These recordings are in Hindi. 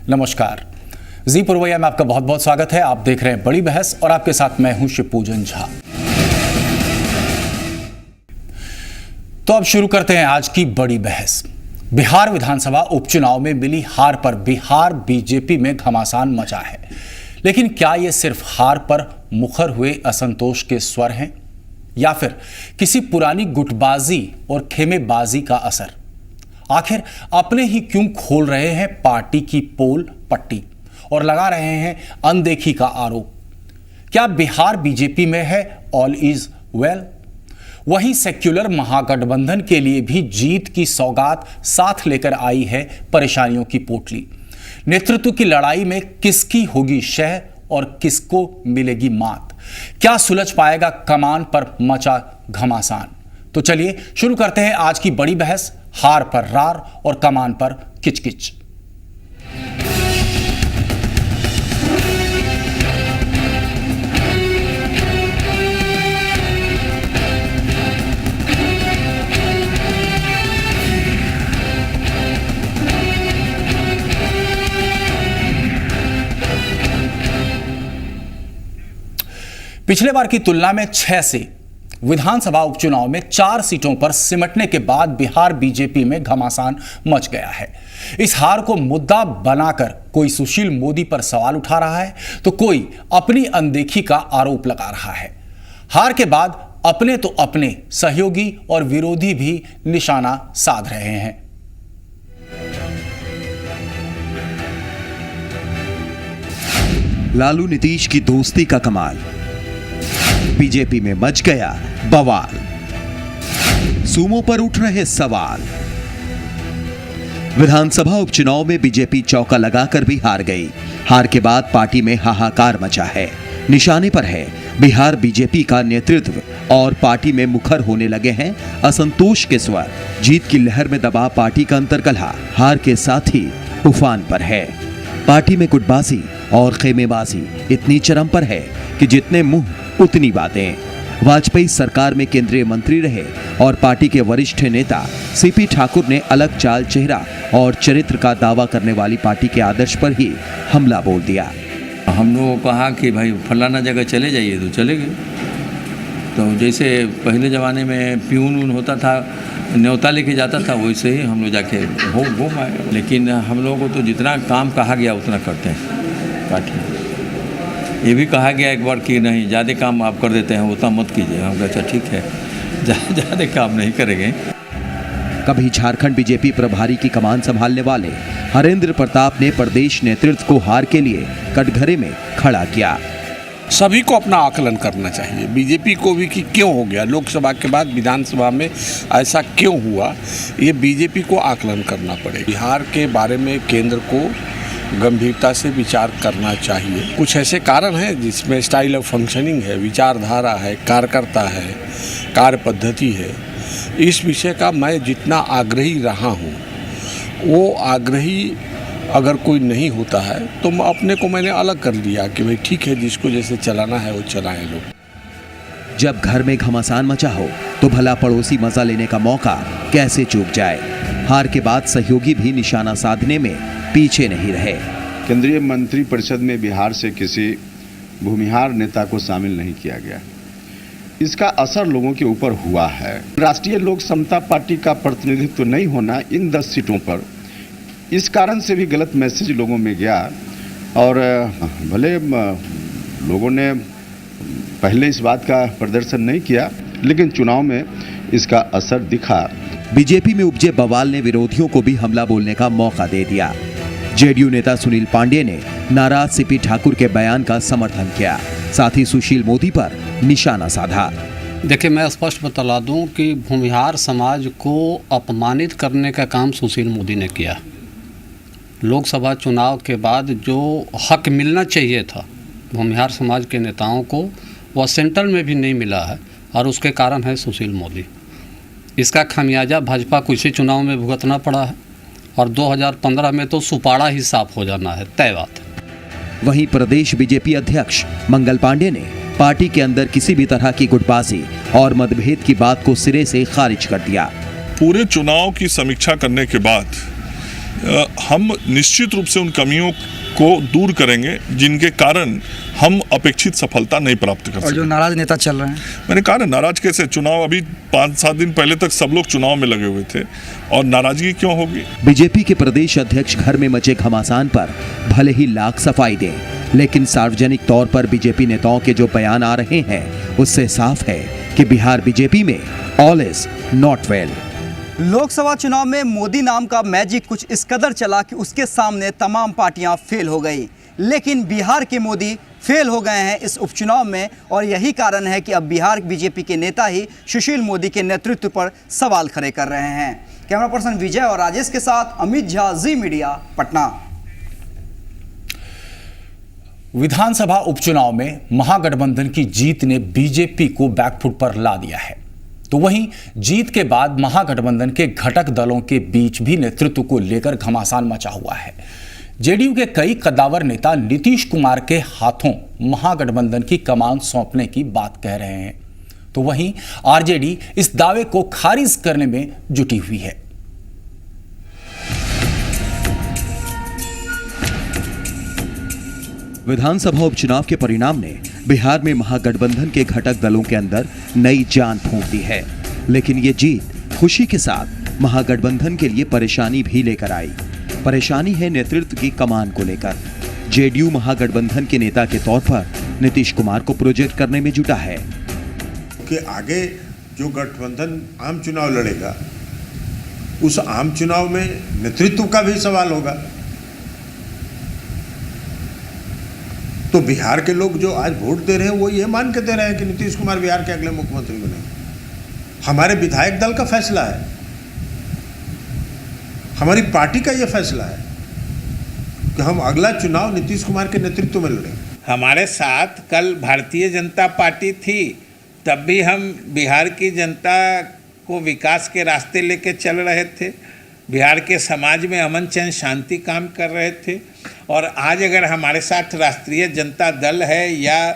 नमस्कार, जी पुरवैया में आपका बहुत बहुत स्वागत है। आप देख रहे हैं बड़ी बहस और आपके साथ मैं हूं शिवपूजन झा। तो अब शुरू करते हैं आज की बड़ी बहस। बिहार विधानसभा उपचुनाव में मिली हार पर बिहार बीजेपी में घमासान मचा है, लेकिन क्या यह सिर्फ हार पर मुखर हुए असंतोष के स्वर हैं या फिर किसी पुरानी गुटबाजी और खेमेबाजी का असर? आखिर अपने ही क्यों खोल रहे हैं पार्टी की पोल पट्टी और लगा रहे हैं अनदेखी का आरोप? क्या बिहार बीजेपी में है ऑल इज वेल? वहीं सेक्युलर महागठबंधन के लिए भी जीत की सौगात साथ लेकर आई है परेशानियों की पोटली। नेतृत्व की लड़ाई में किसकी होगी शह और किसको मिलेगी मात? क्या सुलझ पाएगा कमान पर मचा घमासान? तो चलिए शुरू करते हैं आज की बड़ी बहस, हार पर रार और कमान पर किचकिच। पिछले बार की तुलना में 6 से विधानसभा उपचुनाव में 4 सीटों पर सिमटने के बाद बिहार बीजेपी में घमासान मच गया है। इस हार को मुद्दा बनाकर कोई सुशील मोदी पर सवाल उठा रहा है तो कोई अपनी अनदेखी का आरोप लगा रहा है। हार के बाद अपने तो अपने सहयोगी और विरोधी भी निशाना साध रहे हैं। लालू नीतीश की दोस्ती का कमाल, बीजेपी में मच गया बवाल, सूमों पर उठ रहे सवाल। विधानसभा उपचुनाव में बीजेपी चौका लगाकर भी हार गई। हार के बाद पार्टी में हाहाकार मचा है। निशाने पर है बिहार बीजेपी का नेतृत्व और पार्टी में मुखर होने लगे हैं असंतोष के स्वर। जीत की लहर में दबा पार्टी का अंतर्कलह हार के साथ ही उफान पर है। पार्टी में गुटबाजी और खेमेबाजी इतनी चरम पर है कि जितने मुंह उतनी बातें। वाजपेयी सरकार में केंद्रीय मंत्री रहे और पार्टी के वरिष्ठ नेता सीपी ठाकुर ने अलग चाल चेहरा और चरित्र का दावा करने वाली पार्टी के आदर्श पर ही हमला बोल दिया। हम लोगों को कहा कि भाई फलाना जगह चले जाइए, तो चले गए। तो जैसे पहले ज़माने में प्यून ऊन होता था, न्योता लेके जाता था, वैसे ही हम लोग जाके घूम आए। लेकिन हम लोगों को तो जितना काम कहा गया उतना करते हैं पार्टी में। ये भी कहा गया एक बार कि नहीं, ज़्यादा काम आप कर देते हैं, उतना मत कीजिए। हम कहते अच्छा ठीक है, ज़्यादा काम नहीं करेंगे। कभी झारखंड बीजेपी प्रभारी की कमान संभालने वाले हरेंद्र प्रताप ने प्रदेश नेतृत्व को हार के लिए कटघरे में खड़ा किया। सभी को अपना आकलन करना चाहिए, बीजेपी को भी, कि क्यों हो गया, लोकसभा के बाद विधानसभा में ऐसा क्यों हुआ, ये बीजेपी को आकलन करना पड़ेगा। बिहार के बारे में केंद्र को गंभीरता से विचार करना चाहिए। कुछ ऐसे कारण हैं जिसमें स्टाइल ऑफ फंक्शनिंग है, विचारधारा है, कार्यकर्ता है, कार्य पद्धति है। इस विषय का मैं जितना आग्रही रहा हूँ, वो आग्रही अगर कोई नहीं होता है तो अपने को मैंने अलग कर लिया कि भाई ठीक है, जिसको जैसे चलाना है वो चलाएं लोग। जब घर में घमासान मचा हो तो भला पड़ोसी मजा लेने का मौका कैसे चूक जाए। हार के बाद सहयोगी भी निशाना साधने में पीछे नहीं रहे। केंद्रीय मंत्री परिषद में बिहार से किसी भूमिहार नेता को शामिल नहीं किया गया। इसका असर लोगों के ऊपर हुआ है। राष्ट्रीय लोक समता पार्टी का प्रतिनिधित्व नहीं होना इन 10 सीटों पर, इस कारण से भी गलत मैसेज लोगों में गया। और भले लोगों ने पहले इस बात का प्रदर्शन नहीं किया, लेकिन चुनाव में इसका असर दिखा। बीजेपी में उपजे बवाल ने विरोधियों को भी हमला बोलने का मौका दे दिया। जेडीयू नेता सुनील पांडे ने नाराज सीपी ठाकुर के बयान का समर्थन किया, साथ ही सुशील मोदी पर निशाना साधा। देखिए, मैं स्पष्ट बतला दूं कि भूमिहार समाज को अपमानित करने का काम सुशील मोदी ने किया। लोकसभा चुनाव के बाद जो हक मिलना चाहिए था भूमिहार समाज के नेताओं को, वह सेंट्रल में भी नहीं मिला है और उसके कारण है सुशील मोदी। इसका खामियाजा भाजपा को इसी चुनाव में भुगतना पड़ा है और 2015 में तो सुपाड़ा ही साफ हो जाना है, तय बात है। वहीं प्रदेश बीजेपी अध्यक्ष मंगल पांडे ने पार्टी के अंदर किसी भी तरह की गुटबाजी और मतभेद की बात को सिरे से खारिज कर दिया। पूरे चुनाव की समीक्षा करने के बाद हम निश्चित रूप से उन कमियों को दूर करेंगे जिनके कारण हम अपेक्षित सफलता नहीं प्राप्त कर सके। और जो नाराज नेता चल रहे हैं, मैंने कहा ना, नाराज कैसे? चुनाव अभी 5-7 दिन पहले तक सब लोग चुनाव में लगे हुए थे और नाराजगी क्यों होगी? बीजेपी के प्रदेश अध्यक्ष घर में मचे घमासान पर भले ही लाख सफाई दें, लेकिन सार्वजनिक तौर पर बीजेपी नेताओं के जो बयान आ रहे हैं उससे साफ है कि बिहार बीजेपी में all is not well. Lok Sabha चुनाव में मोदी नाम का मैजिक कुछ इस कदर चला कि उसके सामने तमाम पार्टियां फेल हो गई। लेकिन बिहार के मोदी फेल हो गए हैं इस उपचुनाव में, और यही कारण है कि अब बिहार बीजेपी के नेता ही सुशील मोदी के नेतृत्व पर सवाल खड़े कर रहे हैं। कैमरा पर्सन विजय और राजेश के साथ अमित झा, जी मीडिया, पटना। विधानसभा उपचुनाव में महागठबंधन की जीत ने बीजेपी को बैकफुट पर ला दिया है, तो वहीं जीत के बाद महागठबंधन के घटक दलों के बीच भी नेतृत्व को लेकर घमासान मचा हुआ है। जेडीयू के कई कद्दावर नेता नीतीश कुमार के हाथों महागठबंधन की कमान सौंपने की बात कह रहे हैं, तो वहीं आरजेडी इस दावे को खारिज करने में जुटी हुई है। विधानसभा उपचुनाव के परिणाम ने बिहार में महागठबंधन के घटक दलों के अंदर नई जान फूंक दी है, लेकिन ये जीत खुशी के साथ महागठबंधन के लिए परेशानी भी लेकर आई। परेशानी है नेतृत्व की कमान को लेकर। जेडीयू महागठबंधन के नेता के तौर पर नीतीश कुमार को प्रोजेक्ट करने में जुटा है कि आगे जो गठबंधन आम चुनाव लड़ेगा, उस आम चुनाव में नेतृत्व का भी सवाल होगा। तो बिहार के लोग जो आज वोट दे रहे हैं वो ये मान के दे रहे हैं कि नीतीश कुमार बिहार के अगले मुख्यमंत्री बने। हमारे विधायक दल का फैसला है, हमारी पार्टी का ये फैसला है कि हम अगला चुनाव नीतीश कुमार के नेतृत्व में लड़ेंगे। हमारे साथ कल भारतीय जनता पार्टी थी, तब भी हम बिहार की जनता को विकास के रास्ते लेके चल रहे थे, बिहार के समाज में अमन चैन शांति काम कर रहे थे। और आज अगर हमारे साथ राष्ट्रीय जनता दल है या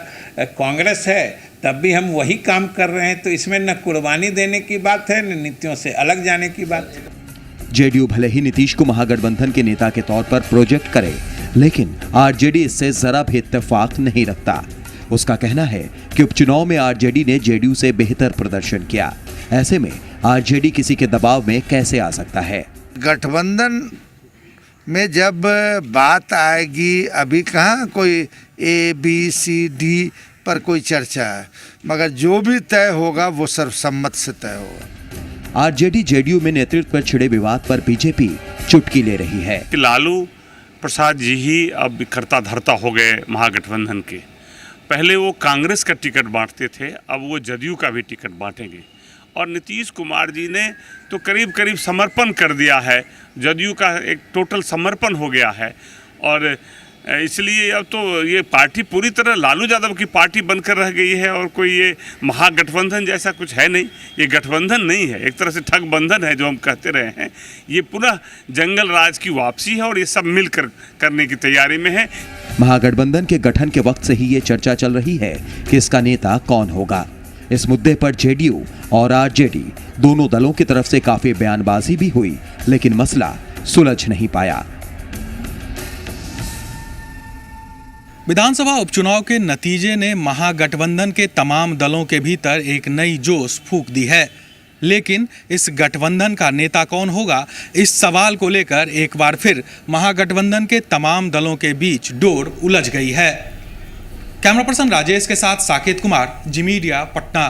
कांग्रेस है, तब भी हम वही काम कर रहे हैं। तो इसमें न कुर्बानी देने की बात है, न नीतियों से अलग जाने की बात है। जेडीयू भले ही नीतीश को महागठबंधन के नेता के तौर पर प्रोजेक्ट करे, लेकिन आरजेडी इससे जरा भी इत्तेफाक नहीं रखता। उसका कहना है कि उपचुनाव में आरजेडी ने जेडीयू से बेहतर प्रदर्शन किया। ऐसे में आरजेडी किसी के दबाव में कैसे आ सकता है? गठबंधन में जब बात आएगी, अभी कहाँ कोई ABCD पर कोई चर्चा है, मगर जो भी तय होगा वो सर्वसम्मत से तय होगा। आरजेडी जेडीयू में नेतृत्व पर छिड़े विवाद पर बीजेपी चुटकी ले रही है। लालू प्रसाद जी ही अब करता धरता हो गए महागठबंधन के। पहले वो कांग्रेस का टिकट बांटते थे, अब वो जदयू का भी टिकट बांटेंगे। और नीतीश कुमार जी ने तो करीब करीब समर्पण कर दिया है, जदयू का एक टोटल समर्पण हो गया है। और इसलिए अब तो ये पार्टी पूरी तरह लालू यादव की पार्टी बनकर रह गई है, और कोई ये महागठबंधन जैसा कुछ है नहीं। ये गठबंधन नहीं है, एक तरह से ठग बंधन है जो हम कहते रहे हैं। ये पुनः जंगल राज की वापसी है और ये सब मिलकर करने की तैयारी में है। महागठबंधन के गठन के वक्त से ही ये चर्चा चल रही है कि इसका नेता कौन होगा। इस मुद्दे पर जेडीयू और आरजेडी दोनों दलों की तरफ से काफी बयानबाजी भी हुई, लेकिन मसला सुलझ नहीं पाया। विधानसभा उपचुनाव के नतीजे ने महागठबंधन के तमाम दलों के भीतर एक नई जोश फूंक दी है, लेकिन इस गठबंधन का नेता कौन होगा, इस सवाल को लेकर एक बार फिर महागठबंधन के तमाम दलों के बीच डोर उलझ गई है। कैमरा पर्सन राजेश के साथ साकेत कुमार, जी मीडिया, पटना।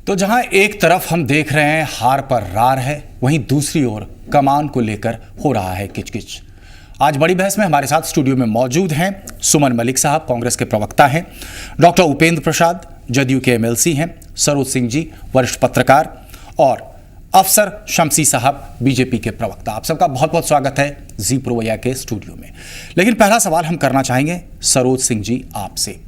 तो जहां एक तरफ हम देख रहे हैं हार पर रार है, वहीं दूसरी ओर कमान को लेकर हो रहा है किचकिच। आज बड़ी बहस में हमारे साथ स्टूडियो में मौजूद हैं सुमन मलिक साहब, कांग्रेस के प्रवक्ता हैं, डॉक्टर उपेंद्र प्रसाद, जदयू के MLC हैं, सरोज सिंह जी, वरिष्ठ पत्रकार, और अफसर शमसी साहब, बीजेपी के प्रवक्ता। आप सबका बहुत बहुत स्वागत है जी पुरवैया के स्टूडियो में। लेकिन पहला सवाल हम करना चाहेंगे सरोज सिंह जी आपसे।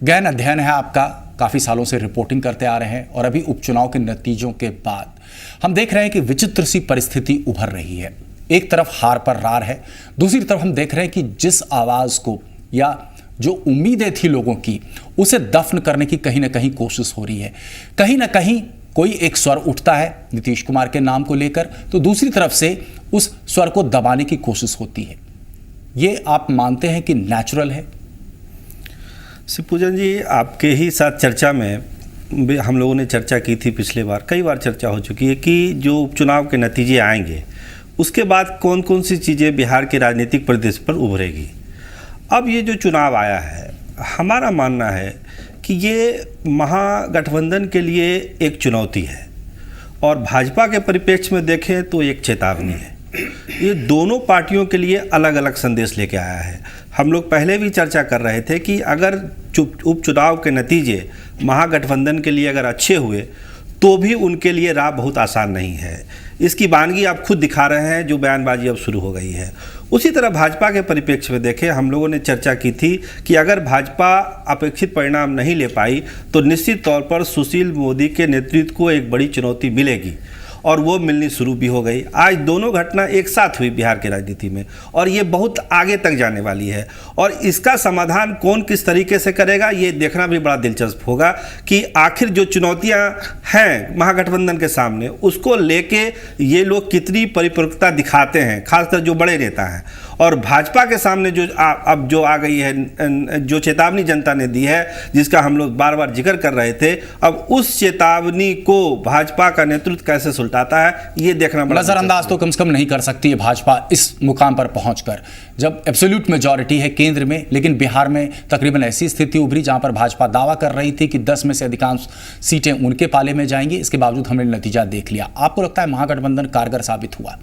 गहन अध्ययन है आपका, काफ़ी सालों से रिपोर्टिंग करते आ रहे हैं, और अभी उपचुनाव के नतीजों के बाद हम देख रहे हैं कि विचित्र सी परिस्थिति उभर रही है। एक तरफ हार पर रार है, दूसरी तरफ हम देख रहे हैं कि जिस आवाज़ को या जो उम्मीदें थी लोगों की उसे दफन करने की कहीं ना कहीं कोशिश हो रही है। कहीं ना कहीं कोई एक स्वर उठता है नीतीश कुमार के नाम को लेकर, तो दूसरी तरफ से उस स्वर को दबाने की कोशिश होती है। ये आप मानते हैं कि नेचुरल है? शिवपूजन जी, आपके ही साथ चर्चा में हम लोगों ने चर्चा की थी, पिछले बार कई बार चर्चा हो चुकी है कि जो उपचुनाव के नतीजे आएंगे उसके बाद कौन कौन सी चीज़ें बिहार के राजनीतिक परिदृश्य पर उभरेगी। अब ये जो चुनाव आया है, हमारा मानना है कि ये महागठबंधन के लिए एक चुनौती है और भाजपा के परिप्रेक्ष्य में देखें तो एक चेतावनी है। ये दोनों पार्टियों के लिए अलग अलग संदेश लेके आया है। हम लोग पहले भी चर्चा कर रहे थे कि अगर उपचुनाव के नतीजे महागठबंधन के लिए अगर अच्छे हुए तो भी उनके लिए राह बहुत आसान नहीं है। इसकी वानगी आप खुद दिखा रहे हैं, जो बयानबाजी अब शुरू हो गई है। उसी तरह भाजपा के परिप्रेक्ष्य में देखें, हम लोगों ने चर्चा की थी कि अगर भाजपा अपेक्षित परिणाम नहीं ले पाई तो निश्चित तौर पर सुशील मोदी के नेतृत्व को एक बड़ी चुनौती मिलेगी और वो मिलनी शुरू भी हो गई। आज दोनों घटना एक साथ हुई बिहार की राजनीति में और ये बहुत आगे तक जाने वाली है और इसका समाधान कौन किस तरीके से करेगा ये देखना भी बड़ा दिलचस्प होगा कि आखिर जो चुनौतियां हैं महागठबंधन के सामने उसको लेके ये लोग कितनी परिपक्वता दिखाते हैं, खासकर जो बड़े नेता हैं। और भाजपा के सामने जो अब जो आ गई है, जो चेतावनी जनता ने दी है, जिसका हम लोग बार बार जिक्र कर रहे थे, अब उस चेतावनी को भाजपा का नेतृत्व कैसे सुलटाता है ये देखना बड़ा नजरअंदाज तो कम से कम नहीं कर सकती है भाजपा इस मुकाम पर पहुंचकर, जब एब्सोल्यूट मेजॉरिटी है केंद्र में। लेकिन बिहार में तकरीबन ऐसी स्थिति उभरी जहां पर भाजपा दावा कर रही थी कि 10 में से अधिकांश सीटें उनके पाले में जाएंगी। इसके बावजूद हमने नतीजा देख लिया। आपको लगता है महागठबंधन कारगर साबित हुआ?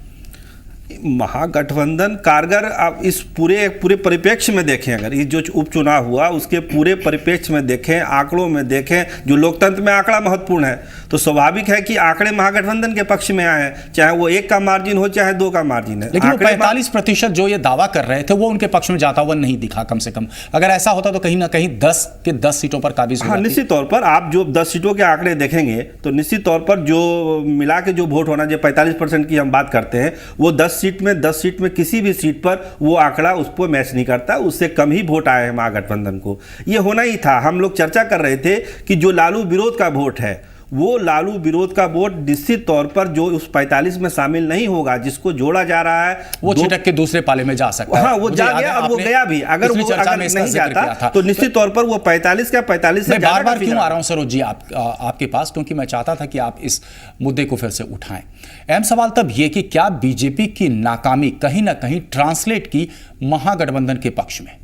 महागठबंधन कारगर आप इस पूरे परिप्रेक्ष्य में देखें, अगर ये जो उपचुनाव हुआ उसके पूरे परिप्रेक्ष्य में देखें, आंकड़ों में देखें, जो लोकतंत्र में आंकड़ा महत्वपूर्ण है, तो स्वाभाविक है कि आंकड़े महागठबंधन के पक्ष में आए हैं, चाहे वो 1 का मार्जिन हो चाहे 2 का मार्जिन है। लेकिन 45% जो ये दावा कर रहे थे वो उनके पक्ष में जाता हुआ नहीं दिखा। कम से कम अगर ऐसा होता तो कहीं ना कहीं 10 के 10 सीटों पर काबिज हो। हाँ, निश्चित तौर पर आप जो 10 सीटों के आंकड़े देखेंगे तो निश्चित तौर पर जो मिला के जो वोट होना, जो 45% की हम बात करते हैं, वो 10 सीट में किसी भी सीट पर वो आंकड़ा उस पर मैच नहीं करता, उससे कम ही वोट आए हैं महागठबंधन को। ये होना ही था। हम लोग चर्चा कर रहे थे कि जो लालू विरोध का वोट है, वो लालू विरोध का वोट निश्चित तौर पर जो उस 45 में शामिल नहीं होगा, जिसको जोड़ा जा रहा है, वो छिटक के दूसरे पाले में जा सकता है। हाँ, वो जा गया, अब वो गया भी। अगर वो नहीं जाता तो निश्चित तौर पर वो 45 का 45 से बार बार क्यों आ रहा हूं सरोज जी आपके पास, क्योंकि मैं चाहता था कि आप इस मुद्दे को फिर से उठाएं। अहम सवाल तब ये कि क्या बीजेपी की नाकामी कहीं ना कहीं ट्रांसलेट की महागठबंधन के पक्ष में,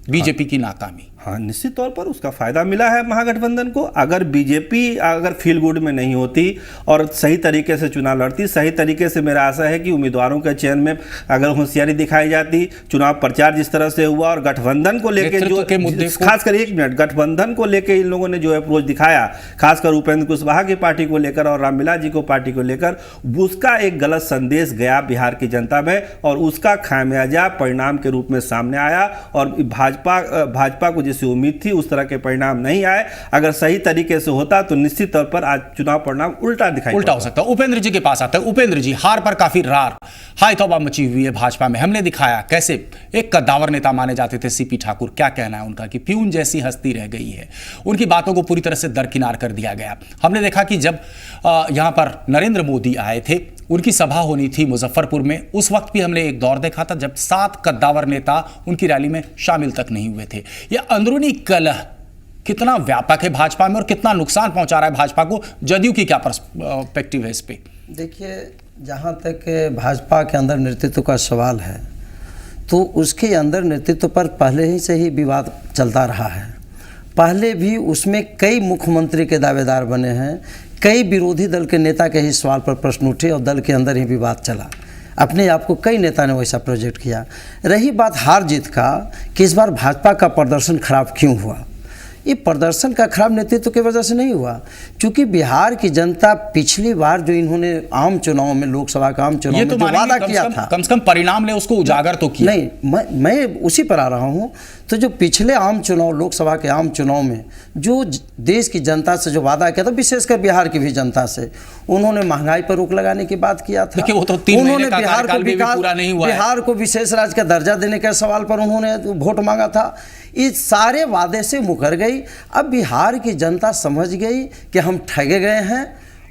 बीजेपी की नाकामी? हाँ, निश्चित तौर पर उसका फायदा मिला है महागठबंधन को। अगर बीजेपी अगर फील गुड में नहीं होती और सही तरीके से चुनाव लड़ती, सही तरीके से मेरा आशा है कि उम्मीदवारों के चयन में अगर होशियारी दिखाई जाती, चुनाव प्रचार जिस तरह से हुआ और गठबंधन को लेकर जो खासकर 1 मिनट गठबंधन को लेकर इन लोगों ने जो अप्रोच दिखाया, खासकर उपेंद्र कुशवाहा की पार्टी को लेकर और रामविलास जी को पार्टी को लेकर, उसका एक गलत संदेश गया बिहार की जनता में और उसका खामियाजा परिणाम के रूप में सामने आया और भाजपा को जैसी उम्मीद थी उस तरह के परिणाम नहीं आए। अगर सही तरीके से होता तो निश्चित तौर पर आज चुनाव परिणाम उल्टा हो सकता है। उपेंद्र जी के पास आता है। उपेंद्र जी, हार पर काफी रार हाय तौबा मची हुई है भाजपा में। हमने दिखाया कैसे एक कद्दावर नेता माने जाते थे सीपी ठाकुर, क्या कहना है उनका कि प्यून जैसी हस्ती रह गई है। उनकी बातों को पूरी तरह से दरकिनार कर दिया गया। हमने देखा कि जब यहां पर नरेंद्र मोदी आए थे, उनकी सभा होनी थी मुजफ्फरपुर में, उस वक्त भी हमने एक दौर देखा था जब 7 कद्दावर नेता उनकी रैली में शामिल तक नहीं हुए थे। यह अंदरूनी कलह कितना व्यापक है भाजपा में और कितना नुकसान पहुंचा रहा है भाजपा को? जदयू की क्या पर्सपेक्टिव है इस पे? देखिए, जहां तक भाजपा के अंदर नेतृत्व का सवाल है तो उसके अंदर नेतृत्व पर पहले ही से ही विवाद चलता रहा है। पहले भी उसमें कई मुख्यमंत्री के दावेदार बने हैं, कई विरोधी दल के नेता के ही सवाल पर प्रश्न उठे और दल के अंदर ही विवाद चला। अपने आप को कई नेता ने वैसा प्रोजेक्ट किया। रही बात हार जीत का कि इस बार भाजपा का प्रदर्शन खराब क्यों हुआ, ये प्रदर्शन का खराब नेतृत्व की वजह से नहीं हुआ, क्योंकि बिहार की जनता पिछली बार जो इन्होंने आम चुनाव में, लोकसभा का आम चुनाव में जो वादा किया था, कम से कम परिणाम ने उसको उजागर तो किया। नहीं, मैं उसी पर आ रहा हूँ। तो जो पिछले आम चुनाव, लोकसभा के आम चुनाव में जो देश की जनता से जो वादा किया था, विशेषकर बिहार की भी जनता से, उन्होंने महंगाई पर रोक लगाने की बात किया था। वो तो 3 महीने का बिहार को विकास पूरा नहीं हुआ है। बिहार को विशेष राज्य का दर्जा देने के सवाल पर उन्होंने वोट मांगा था। इस सारे वादे से मुकर गई। अब बिहार की जनता समझ गई कि हम ठगे गए हैं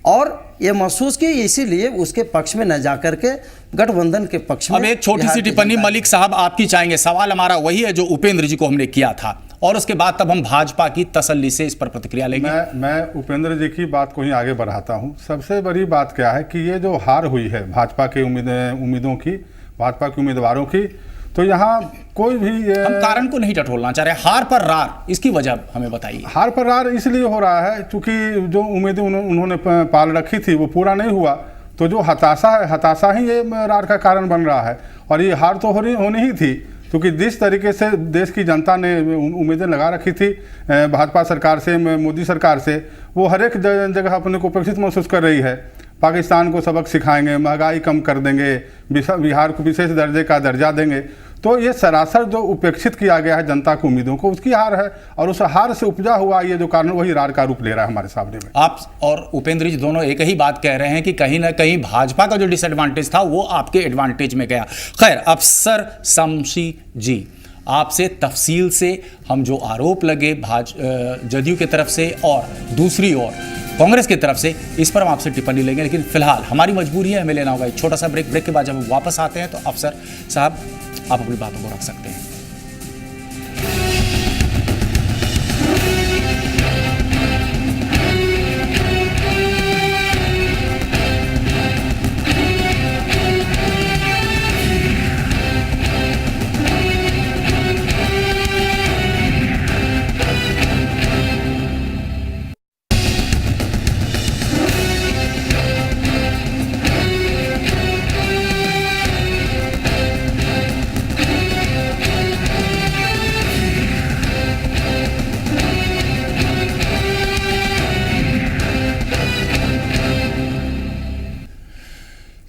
और ये महसूस की, इसीलिए उसके पक्ष में न जाकर के गठबंधन के पक्ष में। अब एक छोटी सी टिप्पणी मलिक साहब आपकी चाहेंगे। सवाल हमारा वही है जो उपेंद्र जी को हमने किया था, और उसके बाद तब हम भाजपा की तसल्ली से इस पर प्रतिक्रिया लेंगे। मैं उपेंद्र जी की बात को ही आगे बढ़ाता हूं। सबसे बड़ी बात क्या है कि ये जो हार हुई है भाजपा के उम्मीदों की, भाजपा के उम्मीदवारों की, तो यहाँ कोई भी हम कारण को नहीं टटोलना चाह रहे। हार पर रार, इसकी वजह हमें बताइए। हार पर रार इसलिए हो रहा है क्योंकि जो उम्मीदें उन्होंने पाल रखी थी वो पूरा नहीं हुआ, तो जो हताशा है, हताशा ही ये रार का कारण बन रहा है। और ये हार तो होनी ही थी, क्योंकि जिस तरीके से देश की जनता ने उम्मीदें लगा रखी थी भाजपा सरकार से, मोदी सरकार से, वो हर एक जगह अपने को उपेक्षित महसूस कर रही है। पाकिस्तान को सबक सिखाएंगे, महंगाई कम कर देंगे, बिहार को विशेष दर्जे का दर्जा देंगे, तो ये सरासर जो उपेक्षित किया गया है जनता की उम्मीदों को, उसकी हार है। और उस हार से उपजा हुआ ये जो कारण, वही रार का रूप ले रहा है हमारे सामने में। आप और उपेंद्र जी दोनों एक ही बात कह रहे हैं कि कहीं ना कहीं भाजपा का जो डिसएडवांटेज था वो आपके एडवांटेज में गया। खैर, अफसर शमशी जी, आपसे तफसील से हम जो आरोप लगे जदयू की तरफ से और दूसरी ओर कांग्रेस की तरफ से, इस पर हम आपसे टिप्पणी लेंगे। लेकिन फिलहाल हमारी मजबूरी है, हमें लेना होगा एक छोटा सा ब्रेक। ब्रेक के बाद जब हम वापस आते हैं तो अफसर साहब आप अपनी बातों को रख सकते हैं।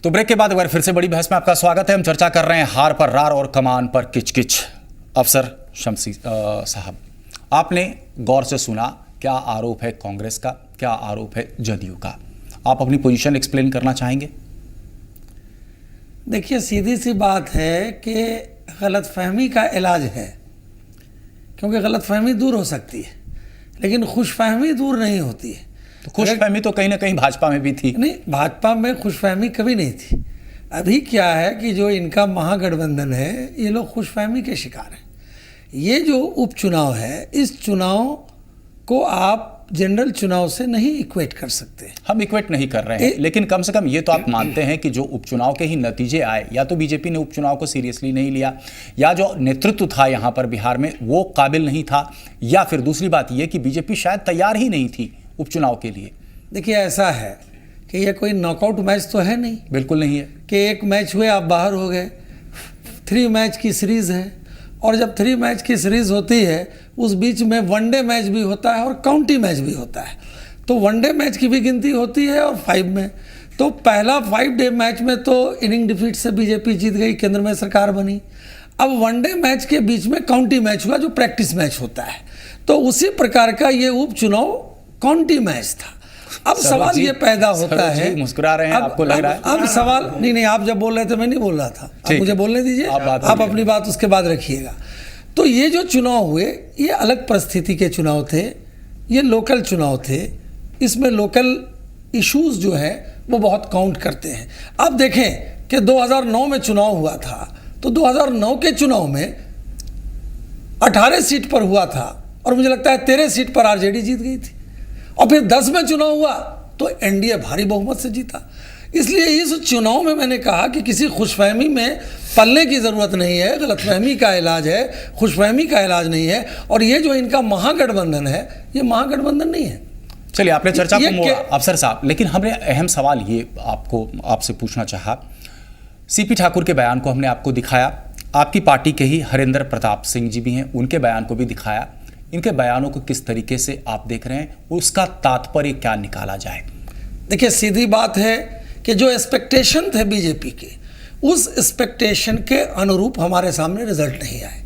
तो ब्रेक के बाद एक बार फिर से बड़ी बहस में आपका स्वागत है। हम चर्चा कर रहे हैं हार पर रार और कमान पर किचकिच। अफसर शमशी साहब, आपने गौर से सुना, क्या आरोप है कांग्रेस का, क्या आरोप है जदयू का? आप अपनी पोजीशन एक्सप्लेन करना चाहेंगे? देखिए, सीधी सी बात है कि गलतफहमी का इलाज है, क्योंकि गलतफहमी दूर हो सकती है लेकिन खुशफहमी दूर नहीं होती है। तो खुशफहमी तो कहीं ना कहीं भाजपा में भी थी। नहीं, भाजपा में खुशफहमी कभी नहीं थी। अभी क्या है कि जो इनका महागठबंधन है, ये लोग खुशफहमी के शिकार हैं। ये जो उपचुनाव है, इस चुनाव को आप जनरल चुनाव से नहीं इक्वेट कर सकते। हम इक्वेट नहीं कर रहे हैं, लेकिन कम से कम ये तो आप मानते हैं कि जो उपचुनाव के ही नतीजे आए, या तो बीजेपी ने उपचुनाव को सीरियसली नहीं लिया, या जो नेतृत्व था यहाँ पर बिहार में वो काबिल नहीं था, या फिर दूसरी बात ये कि बीजेपी शायद तैयार ही नहीं थी उपचुनाव के लिए। देखिए, ऐसा है कि ये कोई नॉकआउट मैच तो है नहीं, बिल्कुल नहीं है कि एक मैच हुए आप बाहर हो गए। 3 मैच की सीरीज़ है, और जब 3 मैच की सीरीज़ होती है उस बीच में वनडे मैच भी होता है और काउंटी मैच भी होता है। तो वनडे मैच की भी गिनती होती है और 5 में। तो पहला 5 डे मैच में तो इनिंग डिफीट से बीजेपी जीत गई, केंद्र में सरकार बनी। अब वनडे मैच के बीच में काउंटी मैच हुआ, जो प्रैक्टिस मैच होता है। तो उसी प्रकार का ये उपचुनाव काउंटी मैच था। अब सवाल ये पैदा होता है, मुस्कुरा रहे हैं, आपको लग रहा है? अब सवाल नहीं, आप जब बोल रहे थे मैं नहीं बोल रहा था, आप मुझे बोलने दीजिए, आप अपनी बात उसके बाद रखिएगा। तो ये जो चुनाव हुए, ये अलग परिस्थिति के चुनाव थे, ये लोकल चुनाव थे। इसमें लोकल इश्यूज जो है वो बहुत काउंट करते हैं। अब देखें कि 2009 में चुनाव हुआ था, तो 2009 के चुनाव में 18 सीट पर हुआ था और मुझे लगता है 13 सीट पर आरजेडी जीत गई थी। और फिर 10 में चुनाव हुआ तो एनडीए भारी बहुमत से जीता। इसलिए इस चुनाव में मैंने कहा कि किसी खुशफहमी में पलने की ज़रूरत नहीं है, गलतफहमी का इलाज है, खुशफहमी का इलाज नहीं है। और ये जो इनका महागठबंधन है, ये महागठबंधन नहीं है। चलिए, आपने चर्चा को मोड़ा अफसर साहब, लेकिन हमने अहम सवाल ये आपसे पूछना चाहा। सीपी ठाकुर के बयान को हमने आपको दिखाया, आपकी पार्टी के ही हरेंद्र प्रताप सिंह जी भी हैं, उनके बयान को भी दिखाया। इनके बयानों को किस तरीके से आप देख रहे हैं, उसका तात्पर्य क्या निकाला जाए? देखिए, सीधी बात है कि जो एक्सपेक्टेशन थे बीजेपी के, उस एक्सपेक्टेशन के अनुरूप हमारे सामने रिजल्ट नहीं आए।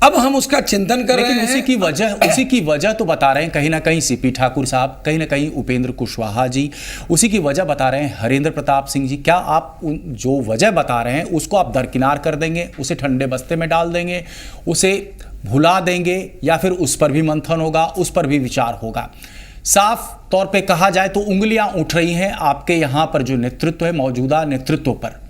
अब हम उसका चिंतन कर रहे हैं। उसी की वजह तो बता रहे हैं कहीं ना कहीं सीपी ठाकुर साहब, कहीं ना कहीं उपेंद्र कुशवाहा जी, उसी की वजह बता रहे हैं हरेंद्र प्रताप सिंह जी। क्या आप जो वजह बता रहे हैं उसको आप दरकिनार कर देंगे, उसे ठंडे बस्ते में डाल देंगे, उसे भुला देंगे, या फिर उस पर भी मंथन होगा, उस पर भी विचार होगा? साफ तौर पे कहा जाए तो उंगलियां उठ रही हैं आपके यहाँ पर जो नेतृत्व है, मौजूदा नेतृत्व पर।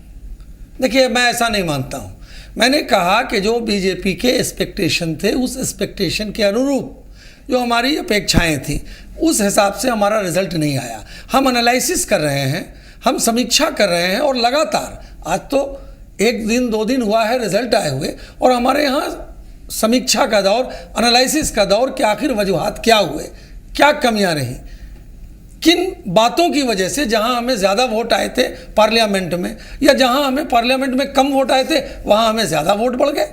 देखिए, मैं ऐसा नहीं मानता हूँ। मैंने कहा कि जो बीजेपी के एक्सपेक्टेशन थे, उस एक्सपेक्टेशन के अनुरूप जो हमारी अपेक्षाएं थी, उस हिसाब से हमारा रिजल्ट नहीं आया। हम एनालिसिस कर रहे हैं, हम समीक्षा कर रहे हैं, और लगातार आज तो 1 दिन 2 दिन हुआ है रिजल्ट आए हुए, और हमारे यहाँ समीक्षा का दौर, एनालिसिस का दौर कि आखिर वजूहात क्या हुए, क्या कमियां रहीं, किन बातों की वजह से जहां हमें ज़्यादा वोट आए थे पार्लियामेंट में, या जहां हमें पार्लियामेंट में कम वोट आए थे वहां हमें ज़्यादा वोट बढ़ गए।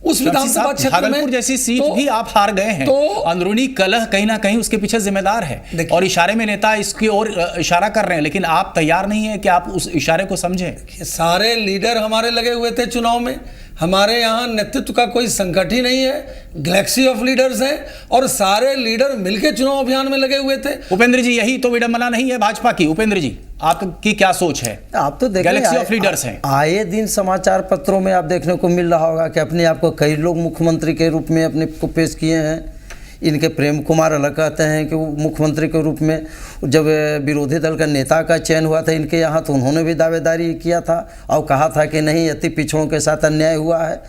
उस विधानसभा क्षेत्र में जैसी सीट भी आप हार गए हैं, तो अंदरूनी कलह कहीं ना कहीं उसके पीछे जिम्मेदार है, और इशारे में नेता इसकी ओर इशारा कर रहे हैं, लेकिन आप तैयार नहीं है कि आप उस इशारे को समझें। सारे लीडर हमारे लगे हुए थे चुनाव में। हमारे यहाँ नेतृत्व का कोई संकट ही नहीं है, गैलेक्सी ऑफ लीडर्स हैं, और सारे लीडर मिलकर चुनाव अभियान में लगे हुए थे। उपेंद्र जी, यही तो विडंबना नहीं है भाजपा की? उपेंद्र जी, आपकी क्या सोच है? आप तो देखिए, गैलेक्सी ऑफ लीडर्स हैं। आए दिन समाचार पत्रों में आप देखने को मिल रहा होगा कि अपने आप को कई लोग मुख्यमंत्री के रूप में अपने को पेश किए हैं। इनके प्रेम कुमार अलग कहते हैं कि वो मुख्यमंत्री के रूप में, जब विरोधी दल का नेता का चयन हुआ था इनके यहाँ, तो उन्होंने भी दावेदारी किया था और कहा था कि नहीं, अति पिछड़ों के साथ अन्याय हुआ है।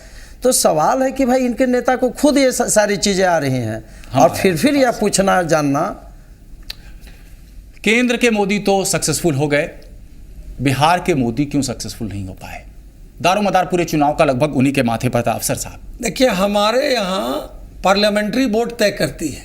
तो सवाल है कि भाई इनके नेता को खुद ये सारी चीज़ें आ रही हैं, और फिर यह पूछना जानना। केंद्र के मोदी तो सक्सेसफुल हो गए, बिहार के मोदी क्यों सक्सेसफुल नहीं हो पाए? दारोमदार पूरे चुनाव का लगभग उन्हीं के माथे पर था। अफसर साहब देखिए, हमारे यहाँ पार्लियामेंट्री बोर्ड तय करती है।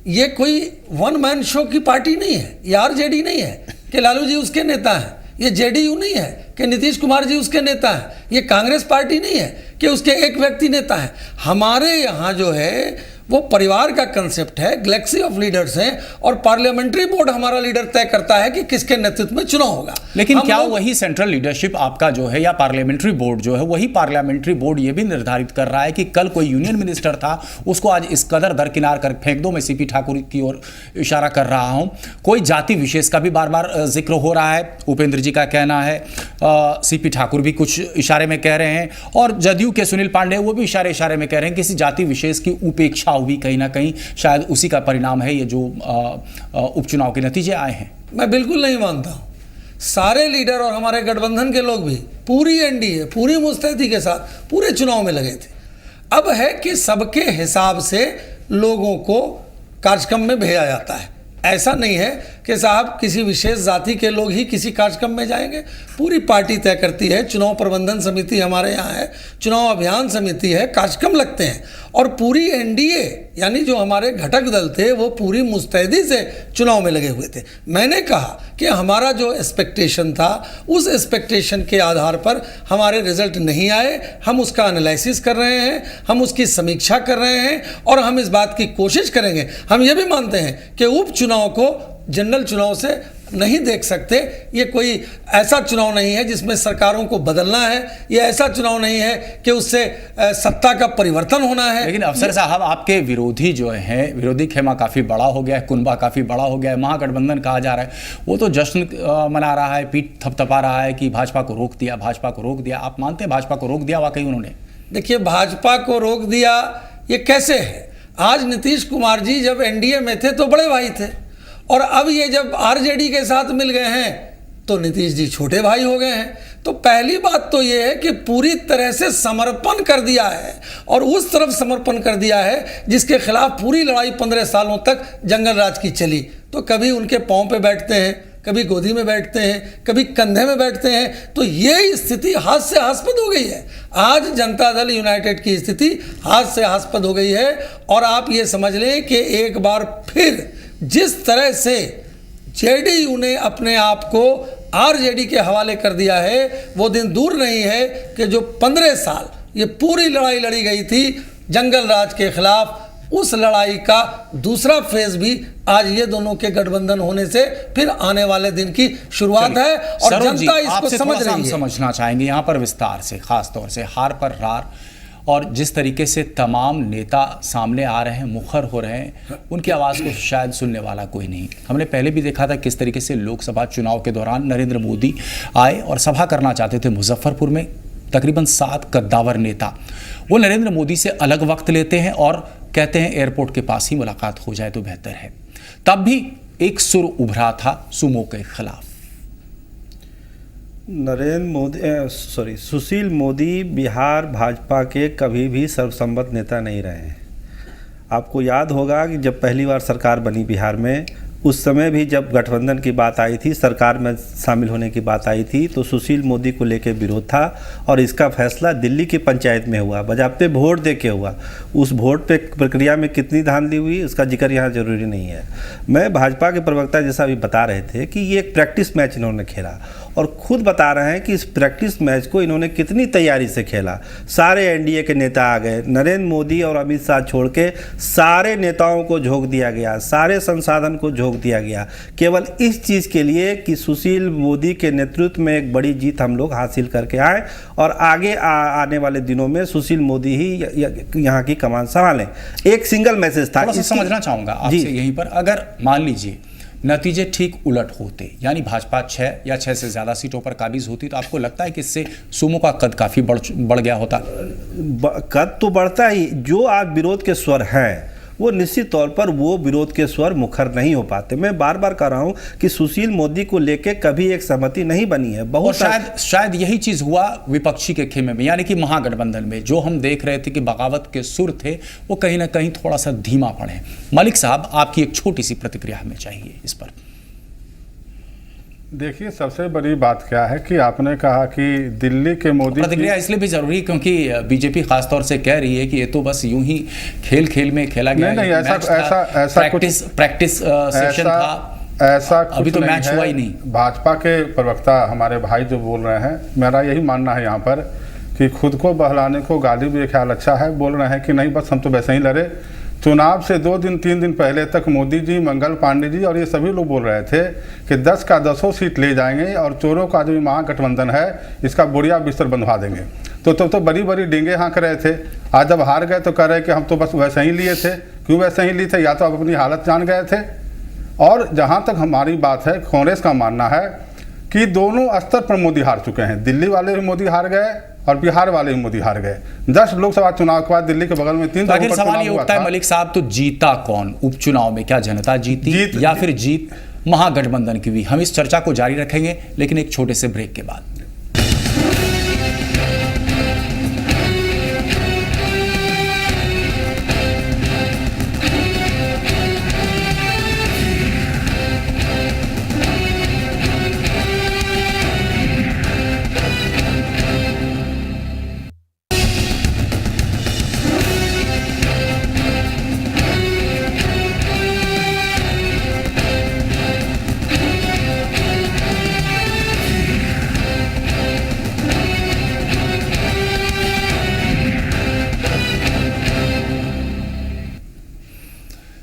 ये कोई वन मैन शो की पार्टी नहीं है, ये आरजेडी नहीं है कि लालू जी उसके नेता हैं, ये जेडीयू नहीं है कि नीतीश कुमार जी उसके नेता हैं, ये कांग्रेस पार्टी नहीं है कि उसके एक व्यक्ति नेता हैं। हमारे यहाँ जो है वो परिवार का कंसेप्ट है, गैलेक्सी ऑफ लीडर्स हैं, और पार्लियामेंट्री बोर्ड हमारा लीडर तय करता है कि किसके नेतृत्व में चुनाव होगा। लेकिन क्या वही सेंट्रल लीडरशिप आपका जो है, या पार्लियामेंट्री बोर्ड जो है, वही पार्लियामेंट्री बोर्ड ये भी निर्धारित कर रहा है कि कल कोई यूनियन मिनिस्टर था, उसको आज इस कदर दरकिनार कर फेंक दो? मैं सीपी ठाकुर की ओर इशारा कर रहा हूँ। कोई जाति विशेष का भी बार बार जिक्र हो रहा है, उपेंद्र जी का कहना है, सीपी ठाकुर भी कुछ इशारे में कह रहे हैं, और जदयू के सुनील पांडे वो भी इशारे में कह रहे हैं, किसी जाति विशेष की उपेक्षा भी कहीं ना कहीं शायद उसी का परिणाम है ये जो उपचुनाव के नतीजे आए हैं। मैं बिल्कुल नहीं मानता हूं। सारे लीडर और हमारे गठबंधन के लोग भी पूरी एनडीए, पूरी मुस्तैदी के साथ पूरे चुनाव में लगे थे। अब है कि सबके हिसाब से लोगों को कार्यक्रम में भेजा जाता है। ऐसा नहीं है कि साहब किसी विशेष जाति के लोग ही किसी कार्यक्रम में जाएंगे। पूरी पार्टी तय करती है, चुनाव प्रबंधन समिति हमारे यहाँ है, चुनाव अभियान समिति है, कार्यक्रम लगते हैं, और पूरी एनडीए यानी जो हमारे घटक दल थे वो पूरी मुस्तैदी से चुनाव में लगे हुए थे। मैंने कहा कि हमारा जो एक्सपेक्टेशन था, उस एक्सपेक्टेशन के आधार पर हमारे रिजल्ट नहीं आए। हम उसका एनालिसिस कर रहे हैं, हम उसकी समीक्षा कर रहे हैं, और हम इस बात की कोशिश करेंगे। हम ये भी मानते हैं कि उपचुनाव को जनरल चुनाव से नहीं देख सकते। ये कोई ऐसा चुनाव नहीं है जिसमें सरकारों को बदलना है, ये ऐसा चुनाव नहीं है कि उससे सत्ता का परिवर्तन होना है। लेकिन अफसर साहब, आपके विरोधी जो हैं, विरोधी खेमा काफ़ी बड़ा हो गया है, कुनबा काफ़ी बड़ा हो गया है, महागठबंधन कहा जा रहा है, वो तो जश्न मना रहा है, पीठ थपथपा रहा है कि भाजपा को रोक दिया, भाजपा को रोक दिया। आप मानते हैं भाजपा को रोक दिया वाकई उन्होंने? देखिए, भाजपा को रोक दिया ये कैसे है? आज नीतीश कुमार जी जब एनडीए में थे तो बड़े भाई थे, और अब ये जब आरजेडी के साथ मिल गए हैं तो नीतीश जी छोटे भाई हो गए हैं। तो पहली बात तो ये है कि पूरी तरह से समर्पण कर दिया है, और उस तरफ समर्पण कर दिया है जिसके खिलाफ पूरी लड़ाई 15 सालों तक जंगल राज की चली। तो कभी उनके पांव पे बैठते हैं, कभी गोदी में बैठते हैं, कभी कंधे में बैठते हैं। तो ये स्थिति हाथ से हास्पद हो गई है। आज जनता दल यूनाइटेड की स्थिति हाथ से हास्पद हो गई है, और आप ये समझ लें कि एक बार फिर जिस तरह से जेडीयू ने अपने आप को आरजेडी के हवाले कर दिया है, वो दिन दूर नहीं है कि जो 15 साल ये पूरी लड़ाई लड़ी गई थी जंगल राज के खिलाफ, उस लड़ाई का दूसरा फेज भी आज ये दोनों के गठबंधन होने से फिर आने वाले दिन की शुरुआत है और जनता इसको समझ रही है। समझना चाहेंगे यहाँ पर विस्तार से, खास तौर से हार पर रार और जिस तरीके से तमाम नेता सामने आ रहे हैं, मुखर हो रहे हैं, उनकी आवाज़ को शायद सुनने वाला कोई नहीं। हमने पहले भी देखा था किस तरीके से लोकसभा चुनाव के दौरान नरेंद्र मोदी आए और सभा करना चाहते थे मुजफ्फरपुर में। तकरीबन 7 कद्दावर नेता वो नरेंद्र मोदी से अलग वक्त लेते हैं और कहते हैं एयरपोर्ट के पास ही मुलाकात हो जाए तो बेहतर है। तब भी एक सुर उभरा था सुमो के खिलाफ। सुशील मोदी बिहार भाजपा के कभी भी सर्वसम्मत नेता नहीं रहे हैं। आपको याद होगा कि जब पहली बार सरकार बनी बिहार में, उस समय भी जब गठबंधन की बात आई थी, सरकार में शामिल होने की बात आई थी, तो सुशील मोदी को लेकर विरोध था और इसका फैसला दिल्ली की पंचायत में हुआ, बजाते वोट दे के हुआ। उस वोट पे प्रक्रिया में कितनी धांधली हुई उसका जिक्र यहाँ जरूरी नहीं है। मैं भाजपा के प्रवक्ता जैसा अभी बता रहे थे कि ये एक प्रैक्टिस मैच इन्होंने खेला और खुद बता रहे हैं कि इस प्रैक्टिस मैच को इन्होंने कितनी तैयारी से खेला। सारे एनडीए के नेता आ गए, नरेंद्र मोदी और अमित शाह छोड़ के सारे नेताओं को झोंक दिया गया, सारे संसाधन को झोंक दिया गया, केवल इस चीज़ के लिए कि सुशील मोदी के नेतृत्व में एक बड़ी जीत हम लोग हासिल करके आए और आगे आने वाले दिनों में सुशील मोदी ही यहाँ की कमान संभालें। एक सिंगल मैसेज था। समझना चाहूँगा आपसे यहीं पर, अगर मान लीजिए नतीजे ठीक उलट होते, यानी भाजपा 6 या 6 से ज़्यादा सीटों पर काबिज होती, तो आपको लगता है कि इससे सुमो का कद काफ़ी बढ़ गया होता? कद तो बढ़ता ही। जो आज विरोध के स्वर हैं वो निश्चित तौर पर वो विरोध के स्वर मुखर नहीं हो पाते। मैं बार बार कह रहा हूँ कि सुशील मोदी को लेके कभी एक सहमति नहीं बनी है। बहुत शायद यही चीज़ हुआ विपक्षी के खेमे में, यानी कि महागठबंधन में। जो हम देख रहे थे कि बगावत के सुर थे वो कहीं ना कहीं थोड़ा सा धीमा पड़े। मलिक साहब, आपकी एक छोटी सी प्रतिक्रिया हमें चाहिए इस पर। देखिए, सबसे बड़ी बात क्या है कि आपने कहा कि दिल्ली के मोदी, प्रतिक्रिया इसलिए भी जरूरी क्योंकि बीजेपी खासतौर से कह रही है कि ये तो बस यूं ही खेल में खेला गया। नहीं, ऐसा प्रैक्टिस सेशन था, ऐसा अभी तो मैच हुआ ही नहीं। भाजपा के प्रवक्ता हमारे भाई जो बोल रहे हैं, मेरा यही मानना है यहाँ पर कि खुद को बहलाने को गाली भी ख्याल अच्छा है। बोल रहे हैं कि नहीं बस हम तो वैसे ही लड़े। चुनाव से 2-3 दिन पहले तक मोदी जी, मंगल पांडे जी और ये सभी लोग बोल रहे थे कि 10 का 10 सीट ले जाएंगे और चोरों का जो महागठबंधन है इसका बुढ़िया बिस्तर बंधवा देंगे। तो बड़ी बड़ी डींगे हाँक रहे थे। आज जब हार गए तो कह रहे कि हम तो बस वैसे ही लिए थे। क्यों वैसे ही लिए थे? या तो आप अपनी हालत जान गए थे। और जहाँ तक हमारी बात है, कांग्रेस का मानना है कि दोनों स्तर पर मोदी हार चुके हैं। दिल्ली वाले भी मोदी हार गए और बिहार वाले भी मोदी हार गए। 10 लोकसभा चुनाव के बाद दिल्ली के बगल में 3 आखिर सवाल ये उठता है मलिक साहब, तो जीता कौन उपचुनाव में? क्या जनता जीती या फिर जीत महागठबंधन की हुई? हम इस चर्चा को जारी रखेंगे लेकिन एक छोटे से ब्रेक के बाद।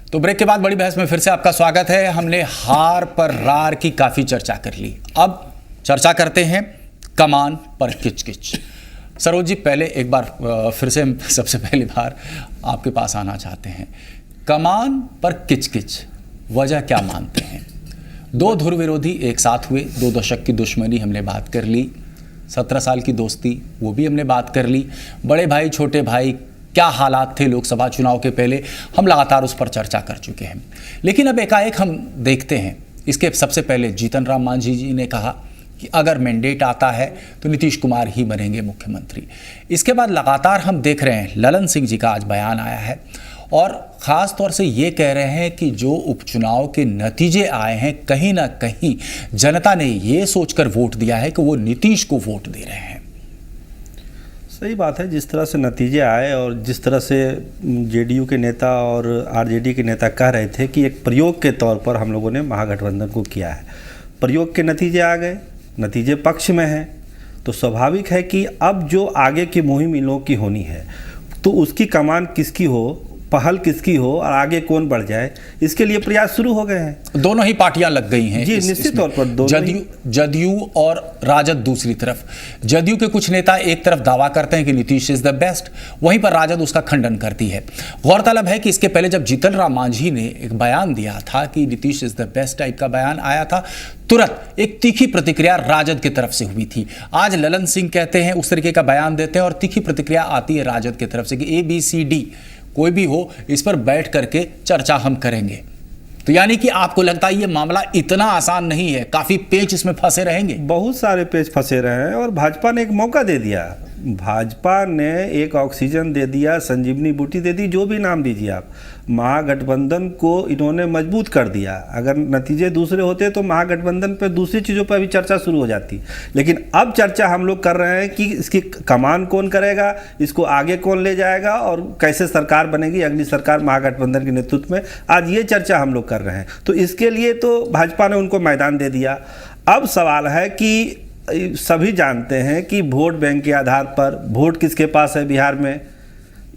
तो ब्रेक के बाद बड़ी बहस में फिर से आपका स्वागत है। हमने हार पर रार की काफ़ी चर्चा कर ली, अब चर्चा करते हैं कमान पर किचकिच। सरोज जी, पहले एक बार फिर से सबसे पहली बार आपके पास आना चाहते हैं। कमान पर किचकिच वजह क्या मानते हैं? 2 धुर विरोधी एक साथ हुए, 2 दशक की दुश्मनी हमने बात कर ली, 17 साल की दोस्ती वो भी हमने बात कर ली, बड़े भाई छोटे भाई क्या हालात थे लोकसभा चुनाव के पहले, हम लगातार उस पर चर्चा कर चुके हैं। लेकिन अब एकाएक हम देखते हैं, इसके सबसे पहले जीतन राम मांझी जी ने कहा कि अगर मैंडेट आता है तो नीतीश कुमार ही बनेंगे मुख्यमंत्री। इसके बाद लगातार हम देख रहे हैं ललन सिंह जी का आज बयान आया है और ख़ास तौर से ये कह रहे हैं कि जो उपचुनाव के नतीजे आए हैं, कहीं ना कहीं जनता ने ये सोचकर वोट दिया है कि वो नीतीश को वोट दे रहे हैं। सही बात है। जिस तरह से नतीजे आए और जिस तरह से जेडीयू के नेता और आरजेडी के नेता कह रहे थे कि एक प्रयोग के तौर पर हम लोगों ने महागठबंधन को किया है, प्रयोग के नतीजे आ गए, नतीजे पक्ष में हैं, तो स्वाभाविक है कि अब जो आगे की मुहिम इन लोगों की होनी है तो उसकी कमान किसकी हो पहल किसकी हो और आगे कौन बढ़ जाए, इसके लिए प्रयास शुरू हो गए हैं। दोनों ही पार्टियां लग गई हैं जी, निश्चित तौर पर दोनों जदयू और राजद दूसरी तरफ। जदयू के कुछ नेता एक तरफ दावा करते हैं कि नीतीश इज द बेस्ट, वहीं पर राजद उसका खंडन करती है। गौरतलब है कि इसके पहले जब जीतन राम मांझी ने एक बयान दिया था कि Nitish is the best type का बयान आया था, तुरंत एक तीखी प्रतिक्रिया राजद की तरफ से हुई थी। आज ललन सिंह कहते हैं, उस तरीके का बयान देते हैं और तीखी प्रतिक्रिया आती है राजद की तरफ से कि ABCD कोई भी हो, इस पर बैठ करके चर्चा हम करेंगे। तो यानी कि आपको लगता है ये मामला इतना आसान नहीं है, काफी पेच इसमें फंसे रहेंगे? बहुत सारे पेच फंसे रहे हैं और भाजपा ने एक मौका दे दिया, भाजपा ने एक ऑक्सीजन दे दिया, संजीवनी बूटी दे दी, जो भी नाम दीजिए आप। महागठबंधन को इन्होंने मजबूत कर दिया। अगर नतीजे दूसरे होते तो महागठबंधन पे दूसरी चीज़ों पर भी चर्चा शुरू हो जाती, लेकिन अब चर्चा हम लोग कर रहे हैं कि इसकी कमान कौन करेगा, इसको आगे कौन ले जाएगा और कैसे सरकार बनेगी अगली सरकार महागठबंधन के नेतृत्व में। आज ये चर्चा हम लोग कर रहे हैं, तो इसके लिए तो भाजपा ने उनको मैदान दे दिया। अब सवाल है कि सभी जानते हैं कि वोट बैंक के आधार पर वोट किसके पास है बिहार में।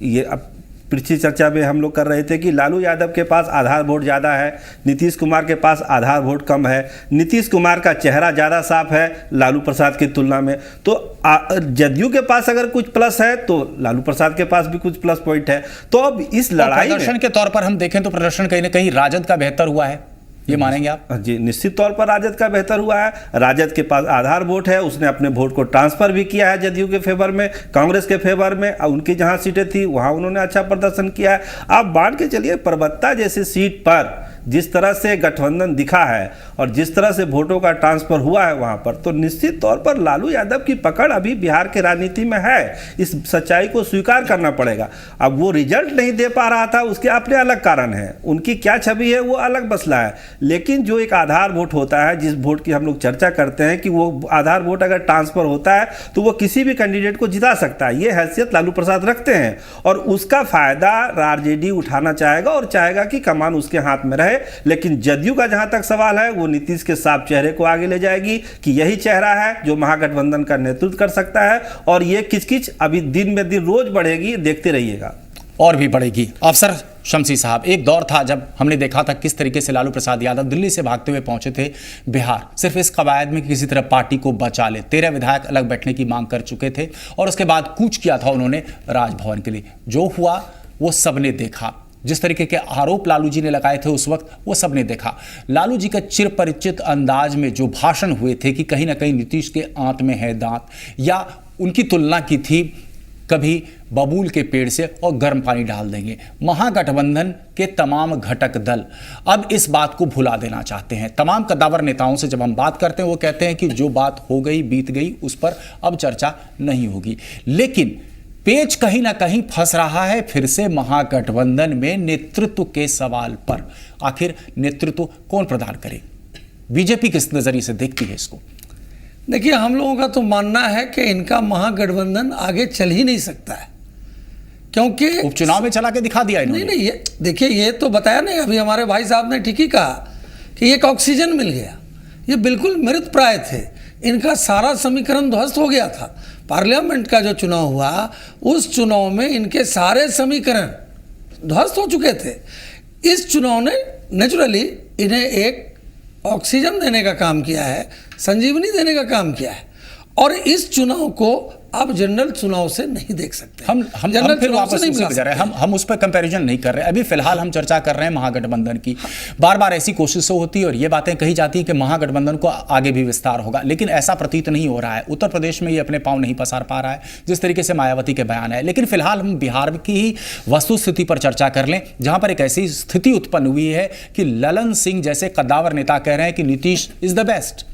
ये अब पिछली चर्चा में हम लोग कर रहे थे कि लालू यादव के पास आधार वोट ज़्यादा है, नीतीश कुमार के पास आधार वोट कम है। नीतीश कुमार का चेहरा ज़्यादा साफ है लालू प्रसाद की तुलना में, तो जदयू के पास अगर कुछ प्लस है तो लालू प्रसाद के पास भी कुछ प्लस पॉइंट है। तो अब इस लड़ाई प्रदर्शन के तौर पर हम देखें तो प्रदर्शन कहीं ना कहीं राजद का बेहतर हुआ है, ये मानेंगे आप? जी, निश्चित तौर पर राजद का बेहतर हुआ है। राजद के पास आधार वोट है, उसने अपने वोट को ट्रांसफर भी किया है जदयू के फेवर में, कांग्रेस के फेवर में। उनकी जहां सीटें थी वहां उन्होंने अच्छा प्रदर्शन किया है। आप मान के चलिए परबत्ता जैसी सीट पर जिस तरह से गठबंधन दिखा है और जिस तरह से वोटों का ट्रांसफर हुआ है वहां पर, तो निश्चित तौर पर लालू यादव की पकड़ अभी बिहार के राजनीति में है। इस सच्चाई को स्वीकार करना पड़ेगा। अब वो रिजल्ट नहीं दे पा रहा था, उसके अपने अलग कारण हैं, उनकी क्या छवि है वो अलग मसला है। लेकिन जो एक आधार वोट होता है, जिस वोट की हम लोग चर्चा करते हैं कि वो आधार वोट अगर ट्रांसफर होता है तो वो किसी भी कैंडिडेट को जिता सकता है, ये हैसियत लालू प्रसाद रखते हैं और उसका फायदा आरजेडी उठाना चाहेगा और चाहेगा कि कमान उसके हाथ में रहे। लेकिन जदयू का जहां तक सवाल है वो नीतीश के साफ चेहरे को आगे ले जाएगी कि यही चेहरा है जो महागठबंधन का नेतृत्व कर सकता है, और ये किचकिच अभी दिन में दिन रोज बढ़ेगी, देखते रहिएगा। और भी बढ़ेगी। अफसर शमसी साहब, एक दौर था जब हमने देखा था किस तरीके से लालू प्रसाद यादव दिल्ली से भागते हुए पहुंचे थे बिहार, सिर्फ इस कवायद में कि किसी तरह पार्टी को बचा ले। 13 विधायक अलग बैठने की मांग कर चुके थे और उसके बाद कूच किया था उन्होंने राजभवन के लिए। जो हुआ वो सबने देखा, जिस तरीके के आरोप लालू जी ने लगाए थे उस वक्त वो सबने देखा। लालू जी का चिर परिचित अंदाज में जो भाषण हुए थे कि कहीं ना कहीं नीतीश के आंत में है दांत, या उनकी तुलना की थी कभी बबूल के पेड़ से और गर्म पानी डाल देंगे। महागठबंधन के तमाम घटक दल अब इस बात को भुला देना चाहते हैं। तमाम कद्दावर नेताओं से जब हम बात करते हैं वो कहते हैं कि जो बात हो गई बीत गई, उस पर अब चर्चा नहीं होगी। लेकिन पेच कहीं ना कहीं फंस रहा है फिर से महागठबंधन में नेतृत्व के सवाल पर। आखिर नेतृत्व कौन प्रदान करे? बीजेपी किस नजरिए से देखती है इसको? देखिए, हम लोगों का तो मानना है कि इनका महागठबंधन आगे चल ही नहीं सकता है, क्योंकि उपचुनाव में चला के दिखा दिया इन्होंने। नहीं, ये देखिए, ये तो बताया नहीं, अभी हमारे भाई साहब ने ठीक ही कहा कि एक ऑक्सीजन मिल गया। ये बिल्कुल मृत प्राय थे, इनका सारा समीकरण ध्वस्त हो गया था। पार्लियामेंट का जो चुनाव हुआ उस चुनाव में इनके सारे समीकरण ध्वस्त हो चुके थे। इस चुनाव ने नेचुरली इन्हें एक ऑक्सीजन देने का काम किया है, संजीवनी देने का काम किया है, और इस चुनाव को आप जनरल चुनाव से नहीं देख सकते। हम फिर वापस उसी पे जा रहे हैं, हम उस पर कंपैरिजन नहीं कर रहे। अभी फिलहाल हम चर्चा कर रहे हैं महागठबंधन की। बार बार ऐसी कोशिशें होती है और ये बातें कही जाती है कि महागठबंधन को आगे भी विस्तार होगा, लेकिन ऐसा प्रतीत नहीं हो रहा है। उत्तर प्रदेश में ये अपने पांव नहीं पसार पा रहा है जिस तरीके से मायावती के बयान है। लेकिन फिलहाल हम बिहार की ही वस्तु स्थिति पर चर्चा कर लें, जहां पर एक ऐसी स्थिति उत्पन्न हुई है कि ललन सिंह जैसे कद्दावर नेता कह रहे हैं कि नीतीश इज द बेस्ट।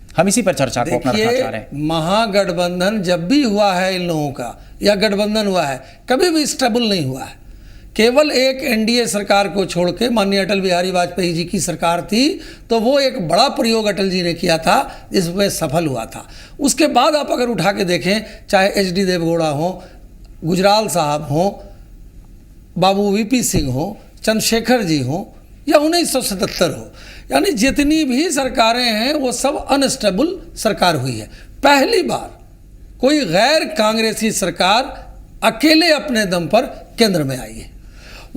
हम इसी पर चर्चा को अपना रखना चाह रहे हैं। महागठबंधन जब भी हुआ है इन लोगों का, या गठबंधन हुआ है, कभी भी स्टेबल नहीं हुआ है। केवल एक एनडीए सरकार को छोड़ के, माननीय अटल बिहारी वाजपेयी जी की सरकार थी, तो वो एक बड़ा प्रयोग अटल जी ने किया था जिसमें सफल हुआ था। उसके बाद आप अगर उठा के देखें, चाहे एचडी देवगौड़ा हो, गुजराल साहब हो, बाबू वीपी सिंह हो, चंद्रशेखर जी हो, या 1977 हो, यानी जितनी भी सरकारें हैं वो सब अनस्टेबल सरकार हुई है। पहली बार कोई गैर कांग्रेसी सरकार अकेले अपने दम पर केंद्र में आई है।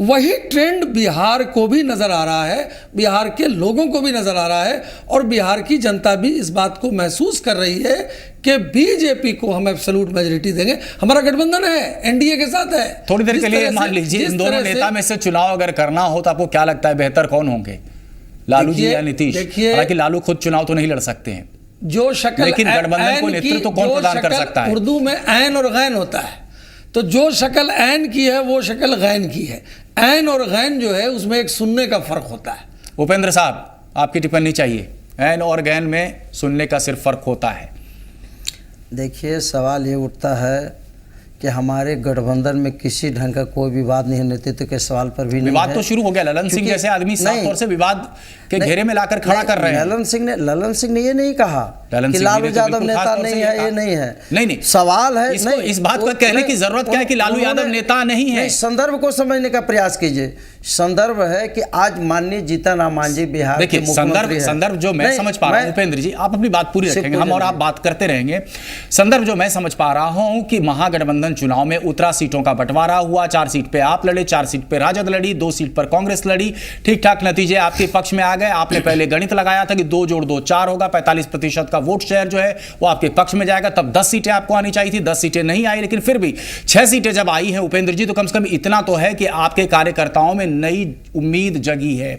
वही ट्रेंड बिहार को भी नज़र आ रहा है, बिहार के लोगों को भी नज़र आ रहा है, और बिहार की जनता भी इस बात को महसूस कर रही है कि बीजेपी को हम एब्सोल्यूट मेजॉरिटी देंगे। हमारा गठबंधन है, एनडीए के साथ है। थोड़ी देर के लिए मान लीजिए इन दोनों नेता में से चुनाव अगर करना हो तो आपको क्या लगता है बेहतर कौन होंगे, लालू जी या नीतीश? हालांकि लालू खुद चुनाव तो नहीं लड़ सकते हैं, जो शक्ल लेकिन गठबंधन को नेतृत्व तो कौन प्रदान कर सकता है? उर्दू में ऐन और गैन होता है, तो जो शक्ल ऐन की है वो शक्ल गैन की है। ऐन और गैन जो है उसमें एक सुनने का फर्क होता है। उपेंद्र साहब, आपकी टिप्पणी चाहिए। ऐन और गैन में सुनने का सिर्फ फर्क होता है। देखिए, सवाल ये उठता है कि हमारे गठबंधन में किसी ढंग का कोई विवाद नहीं है, नेतृत्व के सवाल पर भी नहीं है। विवाद तो शुरू हो गया, ललन सिंह जैसे आदमी साफ तौर से विवाद के घेरे में लाकर खड़ा कर रहे हैं। ललन सिंह ने ये नहीं कहा कि लालू यादव नेता नहीं है, ये नहीं है। नहीं, सवाल है इस बात को कहने की जरूरत क्या है कि लालू यादव नेता नहीं है? संदर्भ को समझने का प्रयास कीजिए। संदर्भ है कि आज माननीय जीतन राम मांझी बिहार के मुख्यमंत्री हैं। संदर्भ जो मैं समझ पा रहा हूँ, उपेंद्र जी आप अपनी बात पूरी रखेंगे, हम और आप बात करते रहेंगे। संदर्भ जो मैं समझ पा रहा हूँ कि महागठबंधन चुनाव में उतरा, सीटों का बंटवारा हुआ, 4 सीट पे आप लड़े, 4 सीट पे राजद लड़ी, 2 सीट पर कांग्रेस लड़ी। ठीक ठाक नतीजे आपके पक्ष में आ गए। आपने पहले गणित लगाया था कि 2 जोड़ 2 4 होगा, 45% का वोट शेयर जो है वो आपके पक्ष में जाएगा। तब 10 सीटें आपको आनी चाहिए थी, 10 सीटें नहीं आई, लेकिन फिर भी 6 सीटें जब आई हैं उपेंद्र जी, तो कम से कम इतना तो है कि आपके कार्यकर्ताओं में नई उम्मीद जगी है।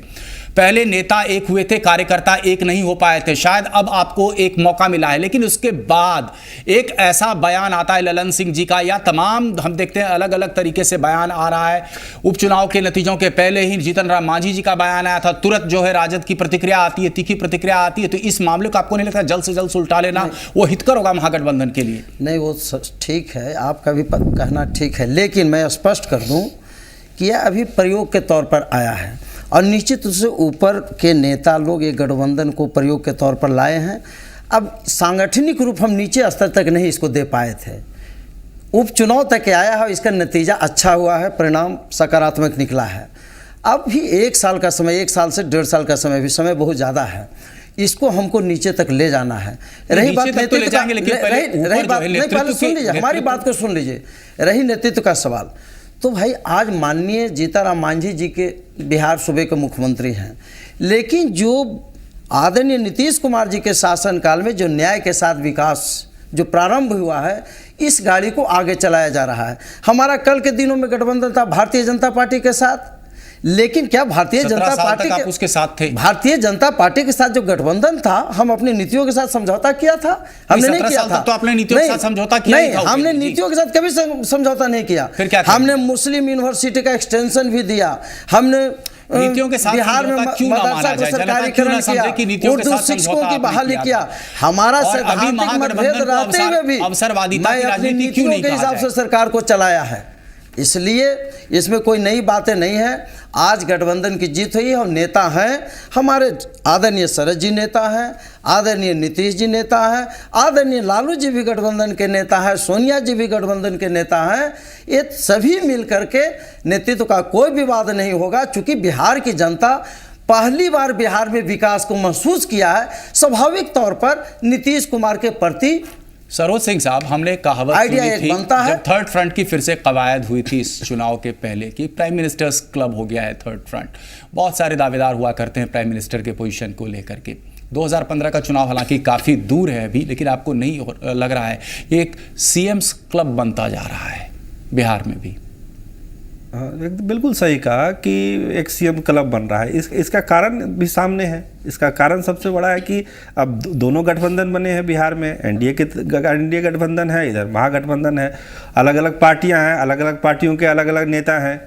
पहले नेता एक हुए थे, कार्यकर्ता एक नहीं हो पाए थे, शायद अब आपको एक मौका मिला है। लेकिन उसके बाद एक ऐसा बयान आता है ललन सिंह जी का, या तमाम हम देखते हैं अलग अलग तरीके से बयान आ रहा है। उपचुनाव के नतीजों के पहले ही जीतन राम मांझी जी का बयान आया था, तुरंत जो है राजद की प्रतिक्रिया आती है, तीखी प्रतिक्रिया आती है। तो इस मामले को आपको नहीं लगता जल्द से जल्द सुलटा लेना वो हितकर होगा महागठबंधन के लिए? नहीं, वो ठीक है, आपका भी कहना ठीक है, लेकिन मैं स्पष्ट कर दूं कि यह अभी प्रयोग के तौर पर आया है, और निश्चित रूप से ऊपर के नेता लोग ये गठबंधन को प्रयोग के तौर पर लाए हैं। अब सांगठनिक रूप हम नीचे स्तर तक नहीं इसको दे पाए थे, उपचुनाव तक आया है, इसका नतीजा अच्छा हुआ है, परिणाम सकारात्मक निकला है। अब भी 1 साल का समय, 1 साल से 1.5 साल का समय, भी समय बहुत ज़्यादा है, इसको हमको नीचे तक ले जाना है। रही बात नेतृत्व का, रही बात नहीं, पहले सुन लीजिए, हमारी बात को सुन लीजिए। रही नेतृत्व का सवाल, तो भाई आज माननीय जीतन राम मांझी जी के बिहार सूबे के मुख्यमंत्री हैं, लेकिन जो आदरणीय नीतीश कुमार जी के शासनकाल में जो न्याय के साथ विकास जो प्रारंभ हुआ है, इस गाड़ी को आगे चलाया जा रहा है। हमारा कल के दिनों में गठबंधन था भारतीय जनता पार्टी के साथ, लेकिन क्या भारतीय जनता पार्टी के उसके साथ थे? भारतीय जनता पार्टी के साथ जो गठबंधन था, हम अपनी नीतियों के साथ समझौता किया था? हमने नहीं किया था। तो आपने नीतियों के साथ समझौता किया नहीं, हमने नीतियों के साथ कभी समझौता नहीं किया। फिर क्या? हमने मुस्लिम यूनिवर्सिटी का एक्सटेंशन भी दिया, हमने नीतियों के साथ बिहार में मदरसा को सरकारीकरण किया, उर्दू शिक्षकों की बहाली किया। हमारा सैद्धांतिक मतभेद रहते हुए भी मैं अपनी नीतियों के हिसाब से सरकार को चलाया है, इसलिए इसमें कोई नई बातें नहीं है। आज गठबंधन की जीत हुई है और नेता हैं हमारे आदरणीय शरद जी नेता हैं, आदरणीय नीतीश जी नेता हैं, आदरणीय लालू जी भी गठबंधन के नेता हैं, सोनिया जी भी गठबंधन के नेता हैं। ये सभी मिल करके नेतृत्व का कोई विवाद नहीं होगा, चूँकि बिहार की जनता पहली बार बिहार में विकास को महसूस किया है। स्वाभाविक तौर पर नीतीश कुमार के प्रति सरोज सिंह साहब, हमने कहावत सुनी थी जब थर्ड फ्रंट की फिर से कवायद हुई थी इस चुनाव के पहले कि प्राइम मिनिस्टर्स क्लब हो गया है थर्ड फ्रंट। बहुत सारे दावेदार हुआ करते हैं प्राइम मिनिस्टर के पोजीशन को लेकर के। 2015 का चुनाव हालांकि काफ़ी दूर है अभी, लेकिन आपको नहीं लग रहा है ये एक सीएम्स क्लब बनता जा रहा है बिहार में भी? बिल्कुल सही कहा कि एक सीएम क्लब बन रहा है। इसका कारण भी सामने है। इसका कारण सबसे बड़ा है कि अब दोनों गठबंधन बने हैं बिहार में, एनडीए गठबंधन है, इधर महागठबंधन है, अलग अलग पार्टियां हैं, अलग अलग पार्टियों के अलग अलग नेता हैं।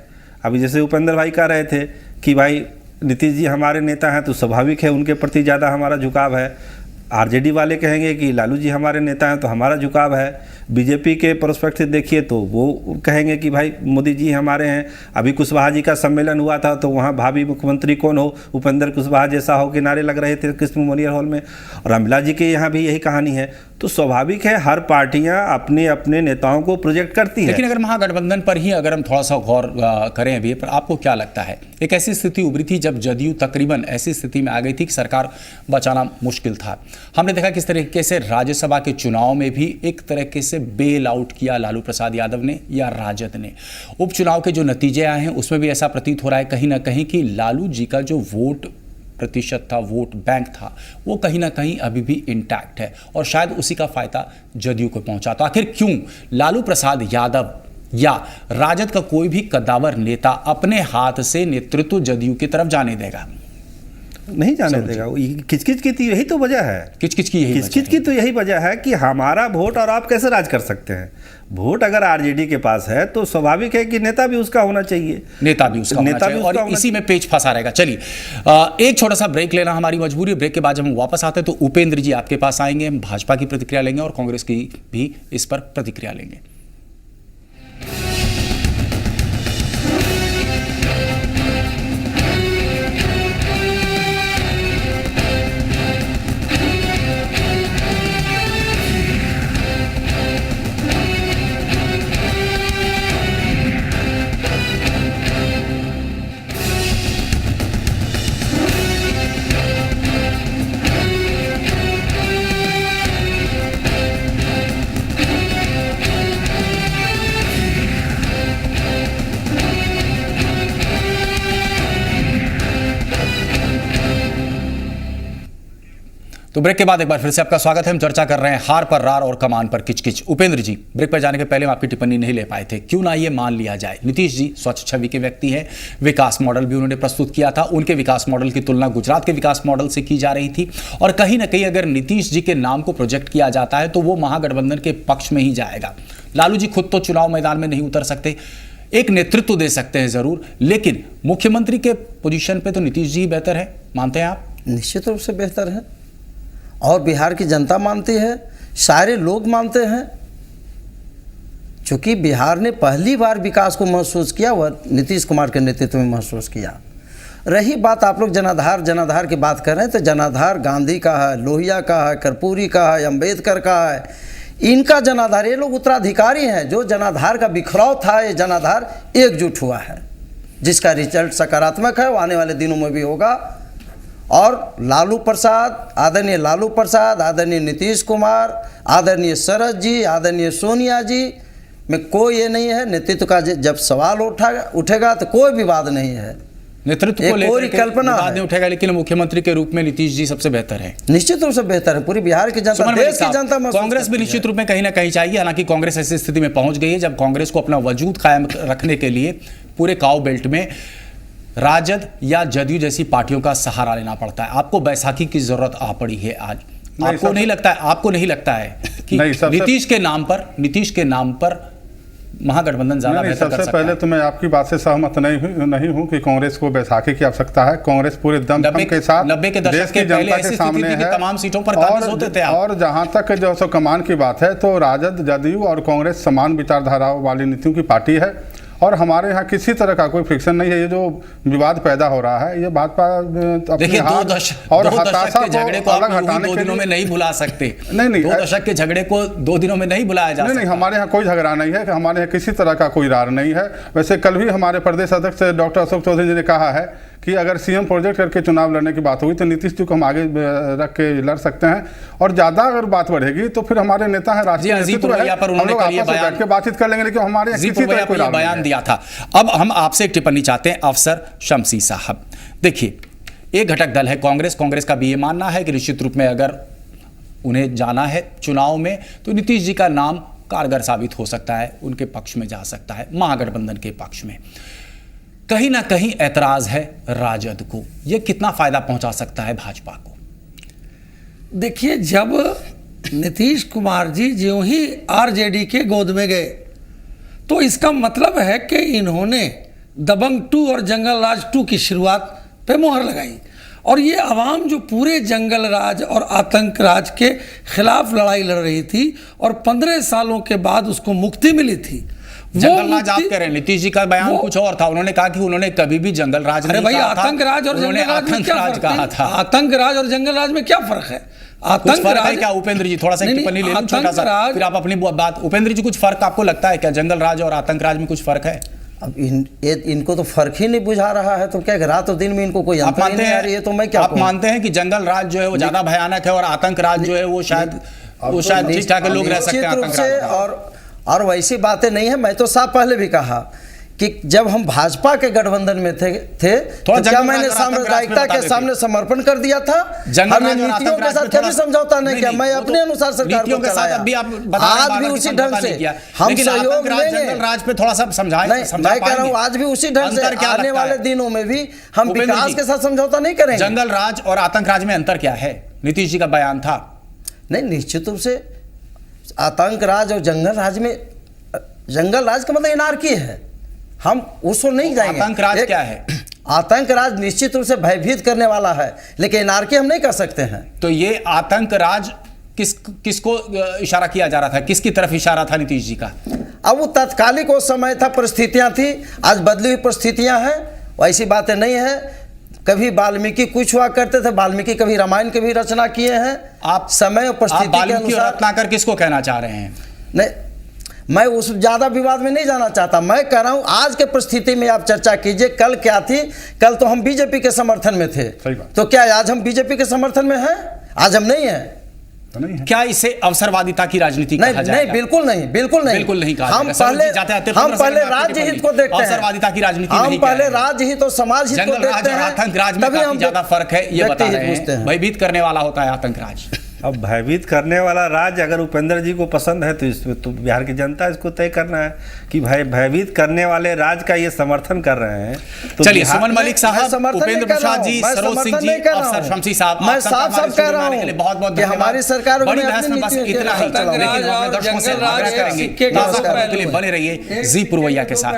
अभी जैसे उपेंद्र भाई कह रहे थे कि भाई नीतीश जी हमारे नेता हैं तो स्वाभाविक है उनके प्रति ज़्यादा हमारा झुकाव है। आरजेडी वाले कहेंगे कि लालू जी हमारे नेता हैं तो हमारा झुकाव है। बीजेपी के प्रोस्पेक्ट से देखिए तो वो कहेंगे कि भाई मोदी जी हमारे हैं। अभी कुशवाहा जी का सम्मेलन हुआ था तो वहाँ भावी मुख्यमंत्री कौन हो, उपेंद्र कुशवाहा जैसा हो के नारे लग रहे थे कृष्ण मेमोरियल हॉल में, और रामविलास जी के यहाँ भी यही कहानी है। तो स्वाभाविक है हर पार्टियां अपने अपने नेताओं को प्रोजेक्ट करती हैं। लेकिन अगर महागठबंधन पर ही अगर हम थोड़ा सा गौर करें अभी पर, आपको क्या लगता है एक ऐसी स्थिति उभरी थी जब जदयू तकरीबन ऐसी स्थिति में आ गई थी कि सरकार बचाना मुश्किल था। हमने देखा किस तरीके से राज्यसभा के चुनाव में भी एक तरीके से बेल आउट किया लालू प्रसाद यादव ने या राजद ने। उपचुनाव के जो नतीजे आए हैं उसमें भी ऐसा प्रतीत हो रहा है कहीं ना कहीं कि लालू जी का जो वोट प्रतिशत था, वोट बैंक था, वो कहीं ना कहीं अभी भी इंटैक्ट है और शायद उसी का फायदा जदयू को पहुंचा। तो आखिर क्यों लालू प्रसाद यादव या राजद का कोई भी कद्दावर नेता अपने हाथ से नेतृत्व जदयू की तरफ जाने देगा? नहीं जाने देगा। किचकिच की तो यही तो वजह है। किचकिच की तो यही वजह है कि हमारा वोट और आप कैसे राज कर सकते हैं। वोट अगर आरजेडी के पास है तो स्वाभाविक है कि नेता भी उसका होना चाहिए, नेता भी उसका होना चाहिए और इसी में पेच फंसा रहेगा। चलिए एक छोटा सा ब्रेक लेना हमारी मजबूरी। ब्रेक के बाद जब हम वापस आते हैं तो उपेंद्र जी आपके पास आएंगे, हम भाजपा की प्रतिक्रिया लेंगे और कांग्रेस की भी इस पर प्रतिक्रिया लेंगे। तो ब्रेक के बाद एक बार फिर से आपका स्वागत है। हम चर्चा कर रहे हैं हार पर रार और कमान पर किचकिच। उपेंद्र जी, ब्रेक पर जाने के पहले हम आपकी टिप्पणी नहीं ले पाए थे, क्यों ना ये मान लिया जाए नीतीश जी स्वच्छ छवि के व्यक्ति हैं, विकास मॉडल भी उन्होंने प्रस्तुत किया था, उनके विकास मॉडल की तुलना गुजरात के विकास मॉडल से की जा रही थी और कहीं ना कहीं अगर नीतीश जी के नाम को प्रोजेक्ट किया जाता है तो वो महागठबंधन के पक्ष में ही जाएगा। लालू जी खुद तो चुनाव मैदान में नहीं उतर सकते, एक नेतृत्व दे सकते हैं जरूर, लेकिन मुख्यमंत्री के पोजीशन पे तो नीतीश जी बेहतर है, मानते हैं आप? निश्चित रूप से बेहतर है और बिहार की जनता मानती है, सारे लोग मानते हैं। क्योंकि बिहार ने पहली बार विकास को महसूस किया, वह नीतीश कुमार के नेतृत्व में महसूस किया। रही बात आप लोग जनाधार की बात कर रहे हैं, तो जनाधार गांधी का है, लोहिया का है, कर्पूरी का है, अंबेडकर का है, इनका जनाधार, ये लोग उत्तराधिकारी हैं। जो जनाधार का बिखराव था, ये जनाधार एकजुट हुआ है, जिसका रिजल्ट सकारात्मक है, वो आने वाले दिनों में भी होगा। और लालू प्रसाद, आदरणीय लालू प्रसाद, आदरणीय नीतीश कुमार, आदरणीय शरद जी, आदरणीय सोनिया जी में कोई ये नहीं है। नेतृत्व का जब सवाल उठेगा तो कोई विवाद नहीं है, नेतृत्व को लेकर कल्पना नहीं उठेगा, लेकिन मुख्यमंत्री के रूप में नीतीश जी सबसे बेहतर है। निश्चित रूप से बेहतर है, पूरी बिहार की जनता, देश की जनता। कांग्रेस भी निश्चित रूप में कहीं ना कहीं चाहिए, हालांकि कांग्रेस ऐसी स्थिति में पहुंच गई है जब कांग्रेस को अपना वजूद कायम रखने के लिए पूरे काऊ बेल्ट में राजद या जदयू जैसी पार्टियों का सहारा लेना पड़ता है। आपको बैसाखी की जरूरत आ पड़ी है आज। आपको नहीं लगता है कि नीतीश के नाम पर महागठबंधन ज्यादा बेहतर कर सकता है? सबसे पहले तो मैं आपकी बात से सहमत नहीं हूं कि कांग्रेस को बैसाखी की आवश्यकता है। कांग्रेस पूरे दम के साथ 90 के दशक के जनता के सामने है, तमाम सीटों पर कांग्रेस होते थे। और जहां तक जो सो कमान की बात है, तो राजद, जदयू और कांग्रेस समान विचारधाराओं वाली नीतियों की पार्टी है और हमारे यहाँ किसी तरह का कोई फ्रिक्शन नहीं है। ये जो विवाद पैदा हो रहा है, ये भाजपा देखिए दो दशक के झगड़े को अलग हटाने के 2 दिनों में नहीं भुला सकते। नहीं 2 दशक के झगड़े को 2 दिनों में नहीं भुलाया जा सकता। नहीं, हमारे यहाँ कोई झगड़ा नहीं है, हमारे यहाँ किसी तरह का कोई रार नहीं है। वैसे कल भी हमारे प्रदेश अध्यक्ष डॉक्टर अशोक चौधरी जी ने कहा है कि अगर सीएम प्रोजेक्ट करके चुनाव लड़ने की बात हुई तो नीतीश जी को हम आगे रख के लड़ सकते हैं, और ज्यादा अगर बात बढ़ेगी तो फिर हमारे नेता है, राष्ट्रीय नेतृत्व है, हम लोग आपस में बैठ के बातचीत कर लेंगे, लेकिन हमारे किसी तरह कोई बयान दिया था। अब हम आपसे एक टिप्पणी चाहते हैं, अफसर शमसी साहब। देखिए, एक घटक दल है कांग्रेस का भी ये मानना है कि निश्चित रूप में अगर उन्हें जाना है चुनाव में तो नीतीश जी का नाम कारगर साबित हो सकता है, उनके पक्ष में जा सकता है, महागठबंधन के पक्ष में। कहीं ना कहीं ऐतराज है राजद को, यह कितना फायदा पहुंचा सकता है भाजपा को? देखिए, जब नीतीश कुमार जी ज्यों ही आरजेडी के गोद में गए तो इसका मतलब है कि इन्होंने दबंग 2 और जंगल राज 2 की शुरुआत पे मोहर लगाई, और ये आवाम जो पूरे जंगल राज और आतंक राज के खिलाफ लड़ाई लड़ रही थी और 15 सालों के बाद उसको मुक्ति मिली थी, जंगल राज आप कह रहे हैं, नीतीश जी का बयान कुछ और था। उन्होंने कहा कि उन्होंने कभी भी जंगल राज नहीं भाई, कहा था। आतंक राज और उन्होंने जंगल राज में आतंक क्या राज फर्क कहा था। आतंक राज और जंगल राज में क्या फर्क है? आतंक राज क्या उपेंद्र जी थोड़ा सा टिप्पणी ले लो छोटा सा, फिर आप अपनी बात। उपेंद्र जी कुछ फर्क आपको लगता है क्या जंगल राज और आतंक राज में कुछ फर्क है? अब इनको तो फर्क ही नहीं बुझा रहा है, तो क्या रात और दिन में इनको कोई अंतर नहीं आ रही है, तो मैं क्या आप मानते हैं कि जंगल राज जो है वो ज्यादा भयानक है और आतंक राज जो है वो शायद ठीक ठाक लोग रह सकते हैं आतंक राज? और वैसी बातें नहीं है। मैं तो साफ पहले भी कहा कि जब हम भाजपा के गठबंधन में थे तो क्या मैंने साम्प्रदायिकता के सामने समर्पन कर दिया था? हमने नीतियों के साथ कभी समझौता नहीं किया। मैं अपने अनुसार सरकार को चलाया, आज भी उसी ढंग से हम सहयोग लेंगे। राज पे थोड़ा सा समझाएं। मैं कह रहा हूँ आज भी उसी ढंग से आने वाले दिनों में भी हम विकास के साथ समझौता नहीं करेंगे। जंगल राज और आतंक राज में अंतर क्या है? नीतीश जी का बयान था। नहीं, निश्चित रूप से आतंक राज और जंगल राज में, जंगल राज का मतलब एनार्की है, हम उसको नहीं जाएंगे। आतंक राज क्या है? आतंक राज निश्चित रूप से भयभीत करने वाला है, लेकिन एनार्की हम नहीं कर सकते हैं। तो ये आतंक राज किसको इशारा किया जा रहा था? किसकी तरफ इशारा था नीतीश जी का? अब वो तात्कालिक वो समय था, परिस्थितियां थी, आज बदली हुई परिस्थितियां हैं, वैसी बातें नहीं है। कभी वाल्मीकि कुछ हुआ करते थे, वाल्मीकि कभी रामायण की भी रचना किए हैं। आप समय और परिस्थिति के अनुसार रत्नाकर किसको कहना चाह रहे हैं? नहीं, मैं उस ज्यादा विवाद में नहीं जाना चाहता। मैं कह रहा हूं आज के परिस्थिति में आप चर्चा कीजिए। कल क्या थी? कल तो हम बीजेपी के समर्थन में थे, तो क्या आज हम बीजेपी के समर्थन में हैं? आज हम नहीं हैं। क्या इसे अवसरवादिता की राजनीति कहा जाएगा? नहीं, बिल्कुल नहीं, बिल्कुल नहीं, बिल्कुल नहीं कहा हम पहले राज्य हित को देखते हैं। अवसरवादिता की राजनीति हम पहले राज्य हित और समाज हित को देखते हैं। आतंक राज में काफी ज्यादा फर्क है, ये बता रहे हैं। भयभीत करने वाला होता है आतंक राज। अब भयभीत करने वाला राज अगर उपेंद्र जी को पसंद है तो इसमें तो बिहार की जनता इसको तय करना है कि भाई भयभीत करने वाले राज का ये समर्थन कर रहे हैं। तो चलिए, सुमन मलिक साहब, उपेंद्र प्रसाद जी, सरोज सिंह जी, अफसर शमसी साहब, मैं साफ साफ कह रहा हूँ बहुत बहुत धन्यवाद। हमारी सरकार बड़ी बहस में बस इतना ही, लेकिन हम अपने दर्शकों से आग्रह करेंगे ताज़ा खबरों के लिए बने रहिए जी पुरवैया के साथ।